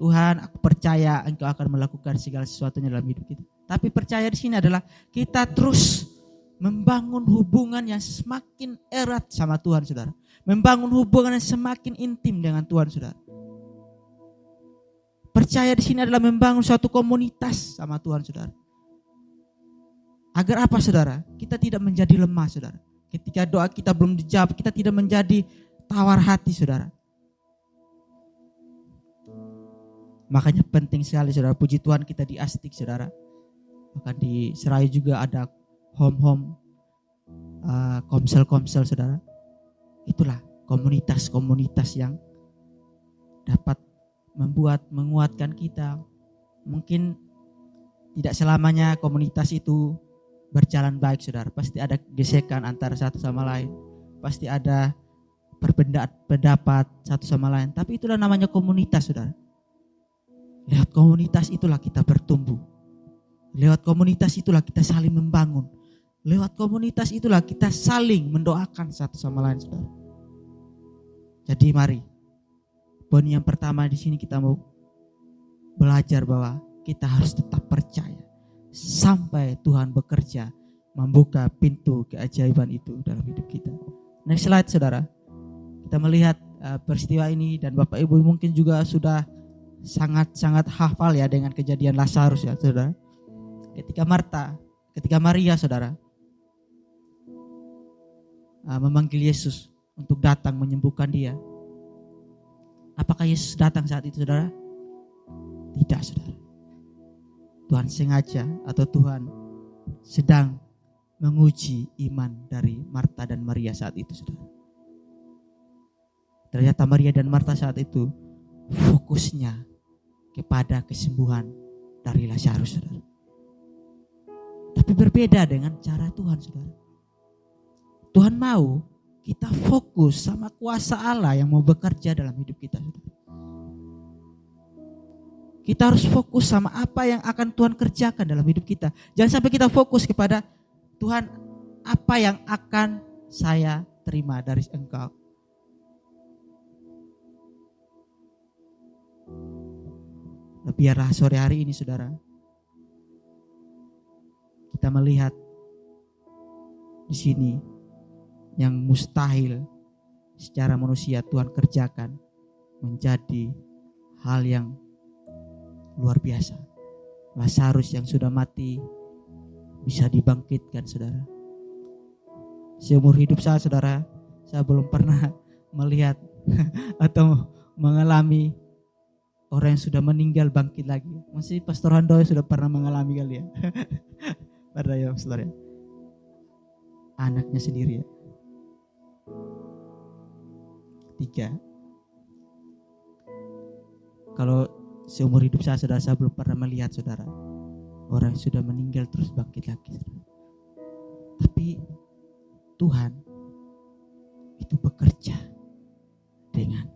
Tuhan, aku percaya Engkau akan melakukan segala sesuatunya dalam hidup kita. Tapi percaya di sini adalah kita terus membangun hubungan yang semakin erat sama Tuhan, saudara. Membangun hubungan yang semakin intim dengan Tuhan, saudara. Percaya di sini adalah membangun suatu komunitas sama Tuhan, saudara. Agar apa, saudara? Kita tidak menjadi lemah, saudara. Ketika doa kita belum dijawab, kita tidak menjadi tawar hati, saudara. Makanya penting sekali, saudara, puji Tuhan kita di Astik, saudara. Bahkan di Serayu juga ada home-home, komsel-komsel, saudara. Itulah komunitas-komunitas yang dapat menguatkan kita. Mungkin tidak selamanya komunitas itu berjalan baik saudara, pasti ada gesekan antara satu sama lain, pasti ada perbedaan pendapat satu sama lain, tapi itulah namanya komunitas saudara. Lewat komunitas itulah kita bertumbuh, lewat komunitas itulah kita saling membangun, lewat komunitas itulah kita saling mendoakan satu sama lain saudara. Jadi mari, poin yang pertama di sini kita mau belajar bahwa kita harus tetap percaya sampai Tuhan bekerja membuka pintu keajaiban itu dalam hidup kita. Next slide saudara. Kita melihat peristiwa ini dan Bapak Ibu mungkin juga sudah sangat-sangat hafal ya dengan kejadian Lazarus ya saudara. Ketika Maria saudara memanggil Yesus untuk datang menyembuhkan dia. Apakah Yesus datang saat itu saudara? Tidak saudara. Tuhan sengaja atau Tuhan sedang menguji iman dari Marta dan Maria saat itu saudara. Ternyata Maria dan Marta saat itu fokusnya kepada kesembuhan dari Lazarus saudara. Tapi berbeda dengan cara Tuhan saudara. Tuhan mau kita fokus sama kuasa Allah yang mau bekerja dalam hidup kita saudara. Kita harus fokus sama apa yang akan Tuhan kerjakan dalam hidup kita. Jangan sampai kita fokus kepada Tuhan, apa yang akan saya terima dari Engkau. Biarlah sore hari ini saudara, kita melihat di sini yang mustahil secara manusia Tuhan kerjakan menjadi hal yang luar biasa. Lazarus yang sudah mati bisa dibangkitkan saudara. Seumur hidup saya saudara, saya belum pernah melihat atau mengalami orang yang sudah meninggal bangkit lagi. Masih Pastor Handoyo sudah pernah mengalami kali ya. Pernah ya saudara. Anaknya sendiri ya. 3. Kalau seumur hidup saya saudara, saya belum pernah melihat saudara orang yang sudah meninggal terus bangkit lagi saudara. Tapi Tuhan itu bekerja dengan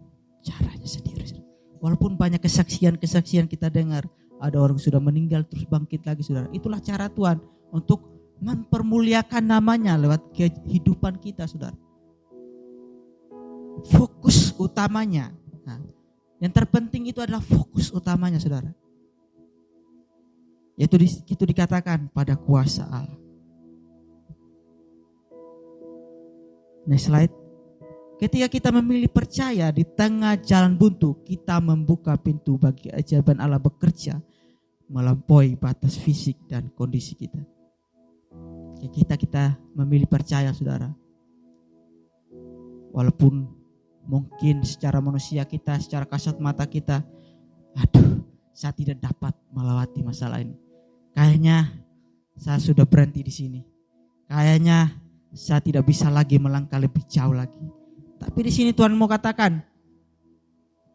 caranya sendiri saudara. Walaupun banyak kesaksian kita dengar, ada orang sudah meninggal terus bangkit lagi saudara. Itulah cara Tuhan untuk mempermuliakan namanya lewat kehidupan kita saudara. Fokus utamanya. Nah, yang terpenting itu adalah fokus utamanya saudara. Yaitu itu dikatakan pada kuasa Allah. Next slide. Ketika kita memilih percaya di tengah jalan buntu, kita membuka pintu bagi keajaiban Allah bekerja melampaui batas fisik dan kondisi kita. Kita memilih percaya saudara. Walaupun mungkin secara manusia kita, secara kasat mata kita, aduh, saya tidak dapat melewati masalah ini. Kayaknya saya sudah berhenti di sini. Kayaknya saya tidak bisa lagi melangkah lebih jauh lagi. Tapi di sini Tuhan mau katakan,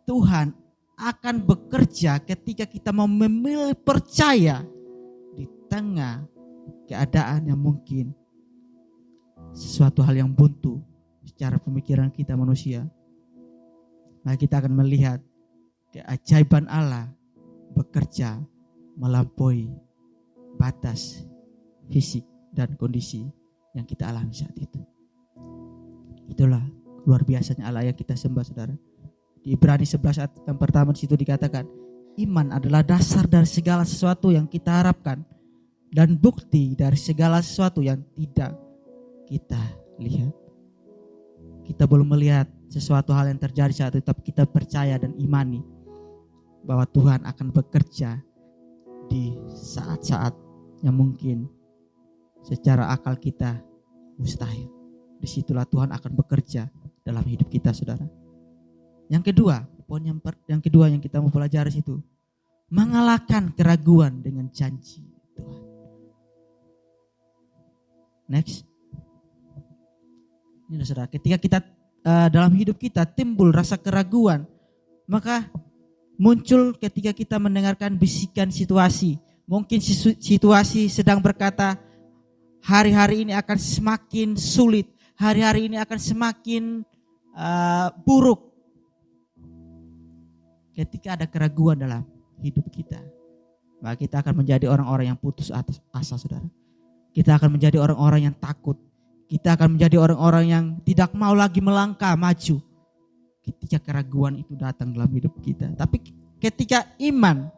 Tuhan akan bekerja ketika kita mau memilih percaya di tengah keadaan yang mungkin sesuatu hal yang buntu secara pemikiran kita manusia. Maka kita akan melihat keajaiban Allah bekerja melampaui batas fisik dan kondisi yang kita alami saat itu. Itulah luar biasanya Allah yang kita sembah saudara. Di Ibrani 11 ayat yang pertama di situ dikatakan, iman adalah dasar dari segala sesuatu yang kita harapkan dan bukti dari segala sesuatu yang tidak kita lihat. Kita belum melihat sesuatu hal yang terjadi saat itu, tapi kita percaya dan imani bahwa Tuhan akan bekerja di saat-saat yang mungkin secara akal kita mustahil. Disitulah Tuhan akan bekerja dalam hidup kita saudara. Yang kedua, poin yang kedua yang kita mau pelajari itu, mengalahkan keraguan dengan janji Tuhan. Next. Ini saudara, ketika kita dalam hidup kita timbul rasa keraguan, maka muncul ketika kita mendengarkan bisikan situasi. Mungkin situasi sedang berkata, hari-hari ini akan semakin sulit, hari-hari ini akan semakin buruk. Ketika ada keraguan dalam hidup kita, maka kita akan menjadi orang-orang yang putus asa, saudara. Kita akan menjadi orang-orang yang takut. Kita akan menjadi orang-orang yang tidak mau lagi melangkah maju ketika keraguan itu datang dalam hidup kita. Tapi ketika iman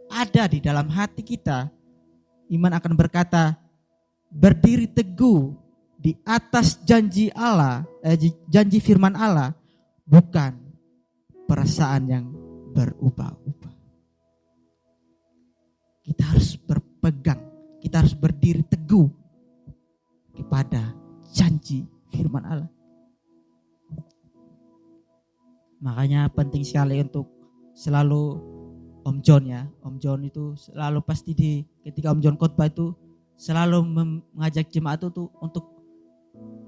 ada di dalam hati kita, iman akan berkata, berdiri teguh di atas janji Allah, janji firman Allah, bukan perasaan yang berubah-ubah. Kita harus berpegang, kita harus berdiri teguh kepada janji firman Allah. Makanya penting sekali untuk selalu Om John ya. Om John itu selalu pasti ketika Om John khotbah itu selalu mengajak jemaat itu untuk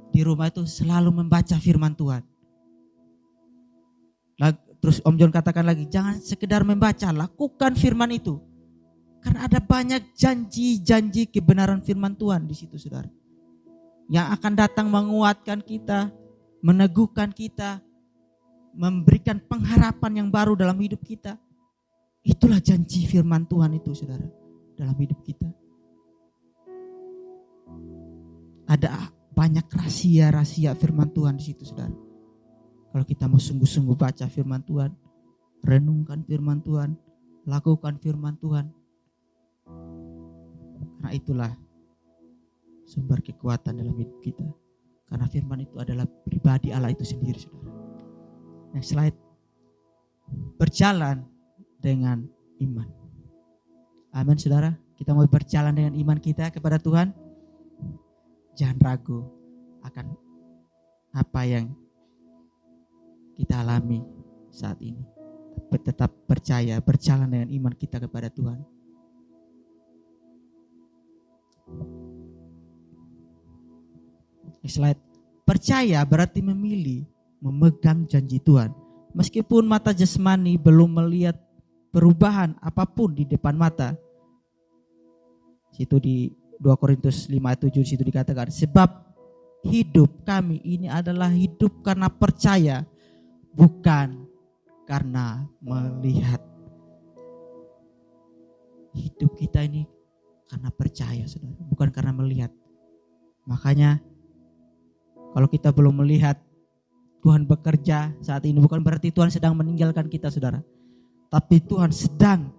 di rumah itu selalu membaca firman Tuhan. Terus Om John katakan lagi, jangan sekedar membaca, lakukan firman itu. Karena ada banyak janji-janji kebenaran firman Tuhan di situ, saudara. Yang akan datang menguatkan kita, meneguhkan kita, memberikan pengharapan yang baru dalam hidup kita. Itulah janji firman Tuhan itu, saudara, dalam hidup kita. Ada banyak rahasia-rahasia firman Tuhan di situ, saudara. Kalau kita mau sungguh-sungguh baca firman Tuhan, renungkan firman Tuhan, lakukan firman Tuhan. Karena itulah sumber kekuatan dalam hidup kita. Karena firman itu adalah pribadi Allah itu sendiri, saudara. Next slide. Berjalan dengan iman. Amin, saudara. Kita mau berjalan dengan iman kita kepada Tuhan. Jangan ragu akan apa yang kita alami saat ini. Tetap percaya, berjalan dengan iman kita kepada Tuhan. Next slide. Percaya berarti memilih, memegang janji Tuhan. Meskipun mata jasmani belum melihat perubahan apapun di depan mata. Situ di 2 Korintus 5 ayat 7 situ dikatakan, sebab hidup kami ini adalah hidup karena percaya, bukan karena melihat. Hidup kita ini karena percaya, saudara, bukan karena melihat. Makanya kalau kita belum melihat Tuhan bekerja saat ini, bukan berarti Tuhan sedang meninggalkan kita, saudara. Tapi Tuhan sedang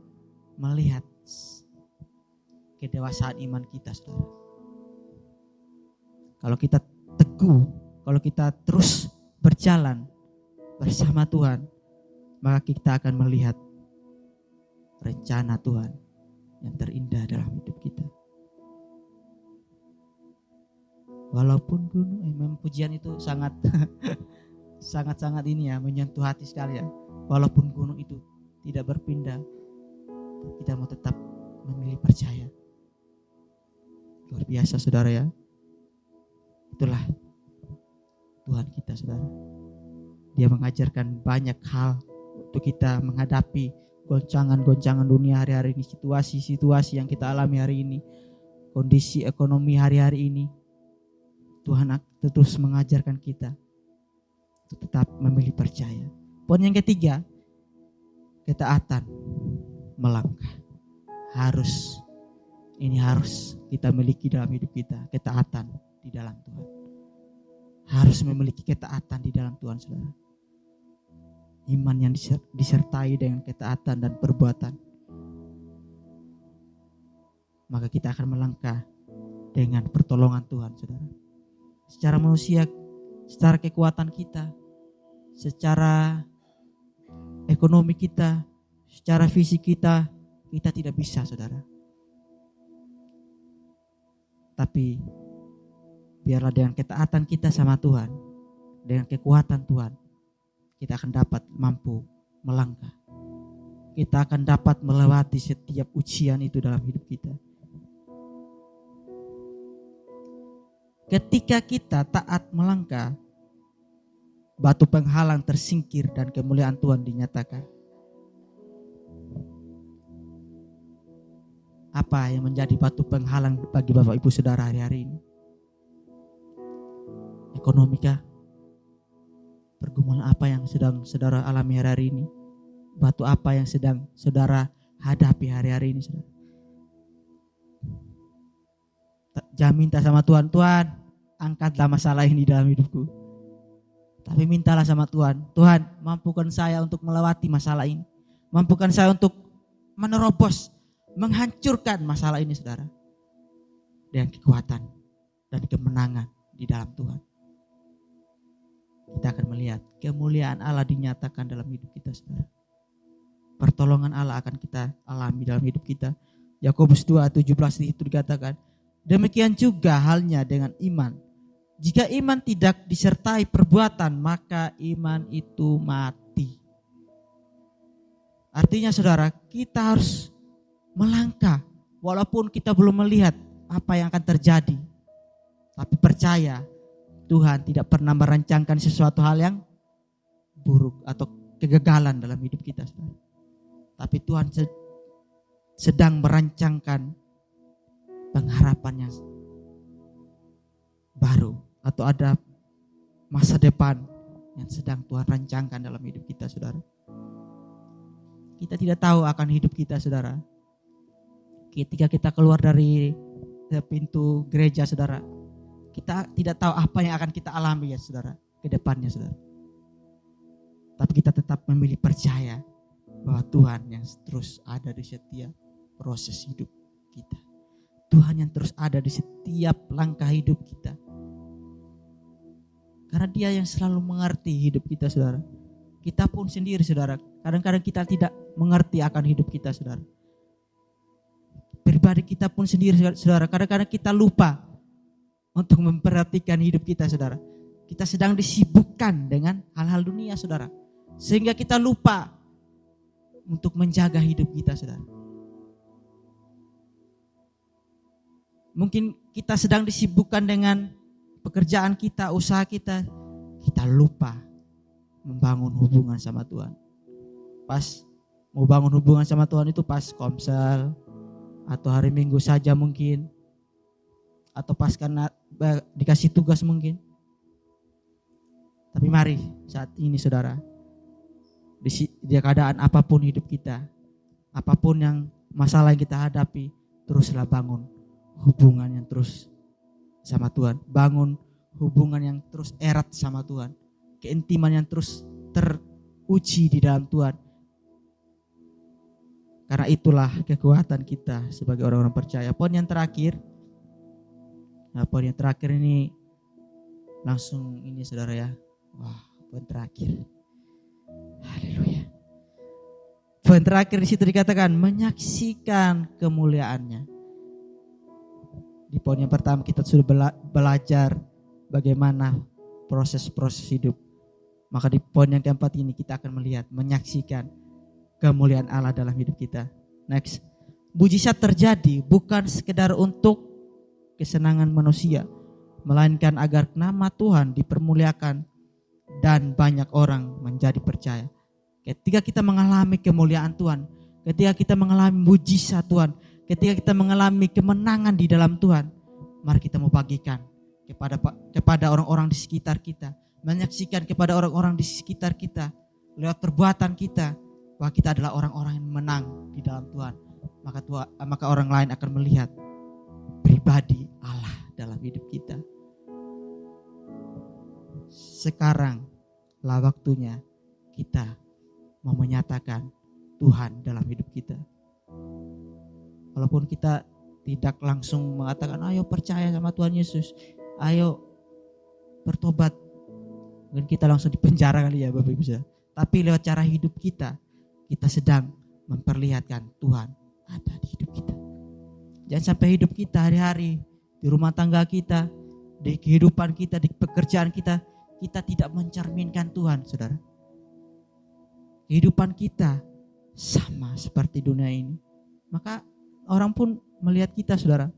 melihat kedewasaan iman kita, saudara. Kalau kita teguh, kalau kita terus berjalan bersama Tuhan, maka kita akan melihat rencana Tuhan yang terindah dalam hidup kita. Walaupun gunung, memang pujian itu sangat sangat ini ya, menyentuh hati sekali ya. Walaupun gunung itu tidak berpindah, kita mau tetap memilih percaya. Luar biasa, saudara ya. Itulah Tuhan kita, saudara. Dia mengajarkan banyak hal untuk kita menghadapi goncangan-goncangan dunia hari-hari ini, situasi-situasi yang kita alami hari ini, kondisi ekonomi hari-hari ini. Tuhan terus mengajarkan kita untuk tetap memilih percaya. Poin yang ketiga, ketaatan melangkah. Harus kita miliki dalam hidup kita, ketaatan di dalam Tuhan. Harus memiliki ketaatan di dalam Tuhan, saudara. Iman yang disertai dengan ketaatan dan perbuatan. Maka kita akan melangkah dengan pertolongan Tuhan, saudara. Secara manusia, secara kekuatan kita, secara ekonomi kita, secara fisik kita tidak bisa, saudara. Tapi biarlah dengan ketaatan kita sama Tuhan, dengan kekuatan Tuhan, kita akan dapat mampu melangkah. Kita akan dapat melewati setiap ujian itu dalam hidup kita. Ketika kita taat melangkah, batu penghalang tersingkir dan kemuliaan Tuhan dinyatakan. Apa yang menjadi batu penghalang bagi Bapak Ibu Saudara hari-hari ini? Ekonomi kah? Pergumulan apa yang sedang saudara alami hari-hari ini? Batu apa yang sedang saudara hadapi hari-hari ini, saudara? Jangan minta sama Tuhan, Tuhan angkatlah masalah ini dalam hidupku. Tapi mintalah sama Tuhan, Tuhan mampukan saya untuk melewati masalah ini. Mampukan saya untuk menerobos, menghancurkan masalah ini, saudara. Dengan kekuatan dan kemenangan di dalam Tuhan. Kita akan melihat kemuliaan Allah dinyatakan dalam hidup kita, saudara. Pertolongan Allah akan kita alami dalam hidup kita. Yakobus 2:17 itu dikatakan, demikian juga halnya dengan iman. Jika iman tidak disertai perbuatan, maka iman itu mati. Artinya saudara, kita harus melangkah walaupun kita belum melihat apa yang akan terjadi. Tapi percaya Tuhan tidak pernah merancangkan sesuatu hal yang buruk atau kegagalan dalam hidup kita, saudara. Tapi Tuhan sedang merancangkan pengharapan yang baru atau ada masa depan yang sedang Tuhan rancangkan dalam hidup kita, saudara. Kita tidak tahu akan hidup kita, saudara. Ketika kita keluar dari pintu gereja, saudara, kita tidak tahu apa yang akan kita alami, ya saudara, ke depannya, saudara. Tapi kita tetap memilih percaya bahwa Tuhan yang terus ada di setiap proses hidup kita. Tuhan yang terus ada di setiap langkah hidup kita. Karena Dia yang selalu mengerti hidup kita, saudara. Kita pun sendiri, saudara, kadang-kadang kita tidak mengerti akan hidup kita, saudara. Pribadi kita pun sendiri, saudara, kadang-kadang kita lupa untuk memperhatikan hidup kita, saudara. Kita sedang disibukkan dengan hal-hal dunia, saudara. Sehingga kita lupa untuk menjaga hidup kita, saudara. Mungkin kita sedang disibukkan dengan pekerjaan kita, usaha kita. Kita lupa membangun hubungan sama Tuhan. Pas mau bangun hubungan sama Tuhan itu pas komsel atau hari Minggu saja mungkin. Atau pas karena dikasih tugas mungkin. Tapi mari saat ini, saudara, di keadaan apapun hidup kita, apapun yang masalah yang kita hadapi, teruslah bangun hubungan yang terus sama Tuhan. Bangun hubungan yang terus erat sama Tuhan. Keintiman yang terus teruji di dalam Tuhan. Karena itulah kekuatan kita sebagai orang-orang percaya. Poin yang terakhir. Nah, poin yang terakhir ini langsung ini, saudara, ya. Wah, poin terakhir. Haleluya. Poin terakhir di situ dikatakan menyaksikan kemuliaannya. Di poin yang pertama kita sudah belajar bagaimana proses-proses hidup. Maka di poin yang keempat ini kita akan melihat menyaksikan kemuliaan Allah dalam hidup kita. Next. Mujizat terjadi bukan sekedar untuk kesenangan manusia, melainkan agar nama Tuhan dipermuliakan dan banyak orang menjadi percaya. Ketika kita mengalami kemuliaan Tuhan, ketika kita mengalami mujizat Tuhan, ketika kita mengalami kemenangan di dalam Tuhan, mari kita mau bagikan kepada orang-orang di sekitar kita, menyaksikan kepada orang-orang di sekitar kita lewat perbuatan kita bahwa kita adalah orang-orang yang menang di dalam Tuhan. Maka orang lain akan melihat pribadi Allah dalam hidup kita. Sekaranglah waktunya kita mau menyatakan Tuhan dalam hidup kita. Walaupun kita tidak langsung mengatakan ayo percaya sama Tuhan Yesus, ayo bertobat, mungkin kita langsung dipenjara kali ya Bapak Ibu. Tapi lewat cara hidup kita, kita sedang memperlihatkan Tuhan ada di hidup kita. Jangan sampai hidup kita hari-hari, di rumah tangga kita, di kehidupan kita, di pekerjaan kita, kita tidak mencerminkan Tuhan, saudara. Kehidupan kita sama seperti dunia ini. Maka orang pun melihat kita, saudara,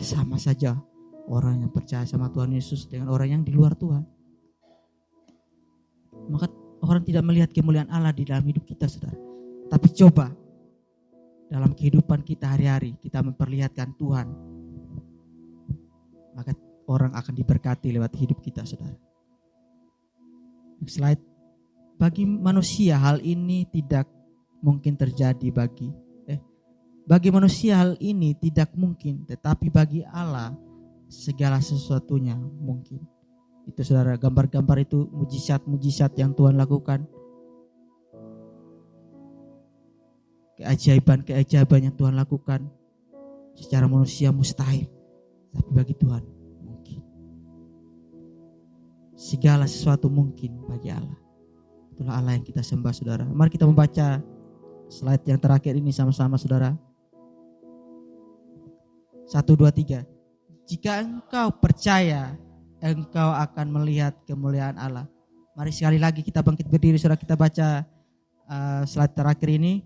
sama saja orang yang percaya sama Tuhan Yesus dengan orang yang di luar Tuhan. Maka orang tidak melihat kemuliaan Allah di dalam hidup kita, saudara. Tapi coba dalam kehidupan kita hari-hari, kita memperlihatkan Tuhan, maka orang akan diberkati lewat hidup kita, saudara. Next slide. Bagi manusia hal ini tidak mungkin terjadi bagi manusia hal ini tidak mungkin, tetapi bagi Allah segala sesuatunya mungkin. Itu saudara, gambar-gambar itu mujizat-mujizat yang Tuhan lakukan. Keajaiban-keajaiban yang Tuhan lakukan secara manusia mustahil, tapi bagi Tuhan mungkin. Segala sesuatu mungkin bagi Allah. Itulah Allah yang kita sembah, saudara. Mari kita membaca slide yang terakhir ini sama-sama, saudara. 1, 2, 3. Jika engkau percaya, engkau akan melihat kemuliaan Allah. Mari sekali lagi kita bangkit berdiri, saudara. Kita baca slide terakhir ini.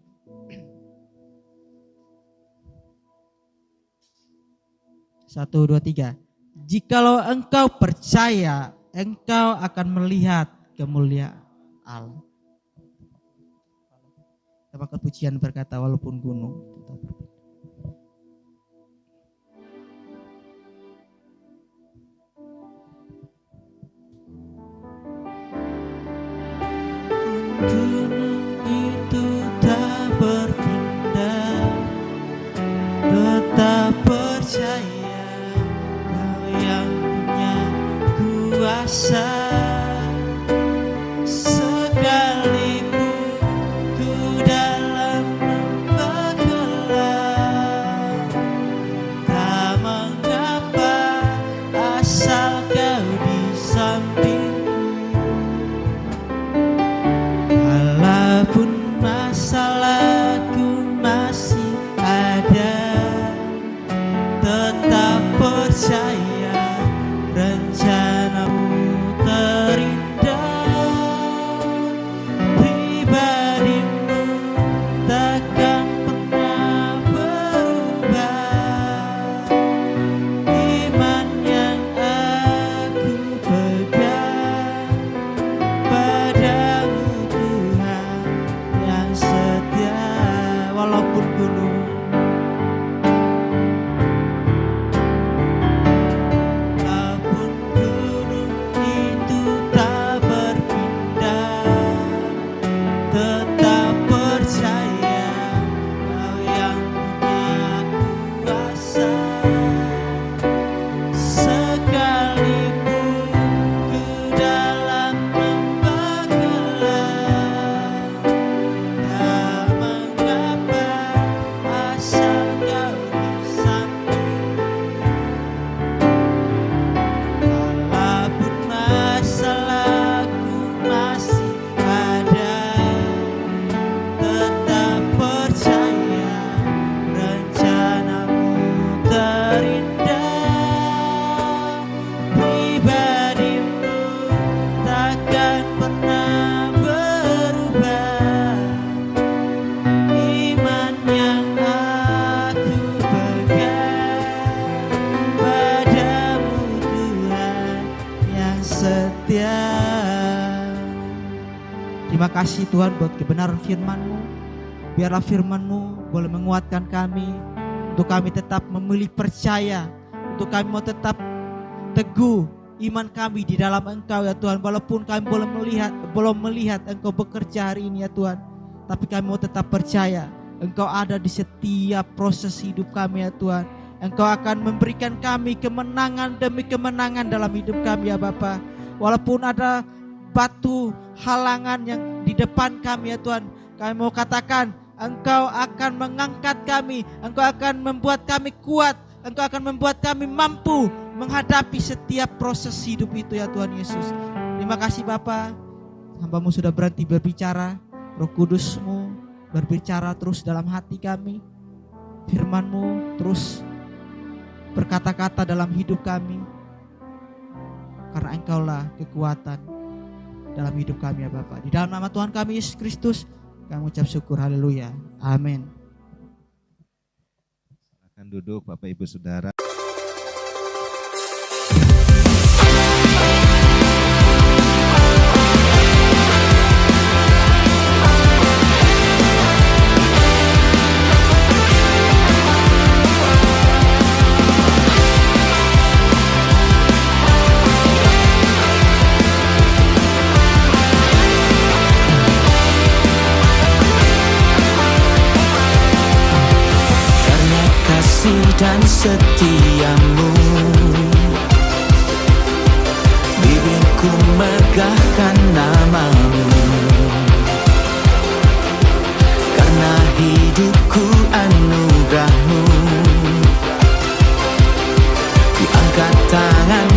1, 2, 3. Jikalau engkau percaya, engkau akan melihat kemuliaan Allah. Kita pujian berkata, walaupun gunung tetap berbeda. Gunung itu tak berpindah, tetap percaya Kau yang punya kuasa. Sekalipun ku dalam lembah gelap, tak mengapa asal Kau di samping. Walaupun masalahku masih ada, tetap percaya rencanamu terindah. Pribadimu takkan pernah berubah. Iman yang aku pegang padamu Tuhan yang setia. Walaupun gunung itu tak berpindah, tetap percaya Kau yang punya kuasa. Sekalipun ku dalam lembah gelap, tak mengapa asal Kau di samping. Walaupun masalahku masih ada, tetap percaya rencanamu terindah. Pribadimu takkan pernah berubah. Iman yang aku pegang padamu Tuhan yang setia. Terima kasih Tuhan buat kebenaran firman-Mu. Biarlah firman-Mu boleh menguatkan kami, untuk kami tetap memilih percaya, untuk kami mau tetap teguh iman kami di dalam Engkau ya Tuhan. Walaupun kami belum melihat Engkau bekerja hari ini ya Tuhan, tapi kami mau tetap percaya Engkau ada di setiap proses hidup kami ya Tuhan. Engkau akan memberikan kami kemenangan demi kemenangan dalam hidup kami ya Bapa. Walaupun ada batu halangan yang di depan kami ya Tuhan, kami mau katakan Engkau akan mengangkat kami, Engkau akan membuat kami kuat, Engkau akan membuat kami mampu menghadapi setiap proses hidup itu ya Tuhan Yesus. Terima kasih Bapa, hamba-Mu sudah berhenti berbicara. Roh Kudus-Mu berbicara terus dalam hati kami, firman-Mu terus berkata-kata dalam hidup kami, karena Engkau-lah kekuatan dalam hidup kami ya Bapa. Di dalam nama Tuhan kami Yesus Kristus kami ucap syukur, haleluya, amin. Silakan duduk Bapak Ibu Saudara. dan setiamu. Bibirku megahkan namamu, karena hidupku anugerahmu. Ku angkat tangan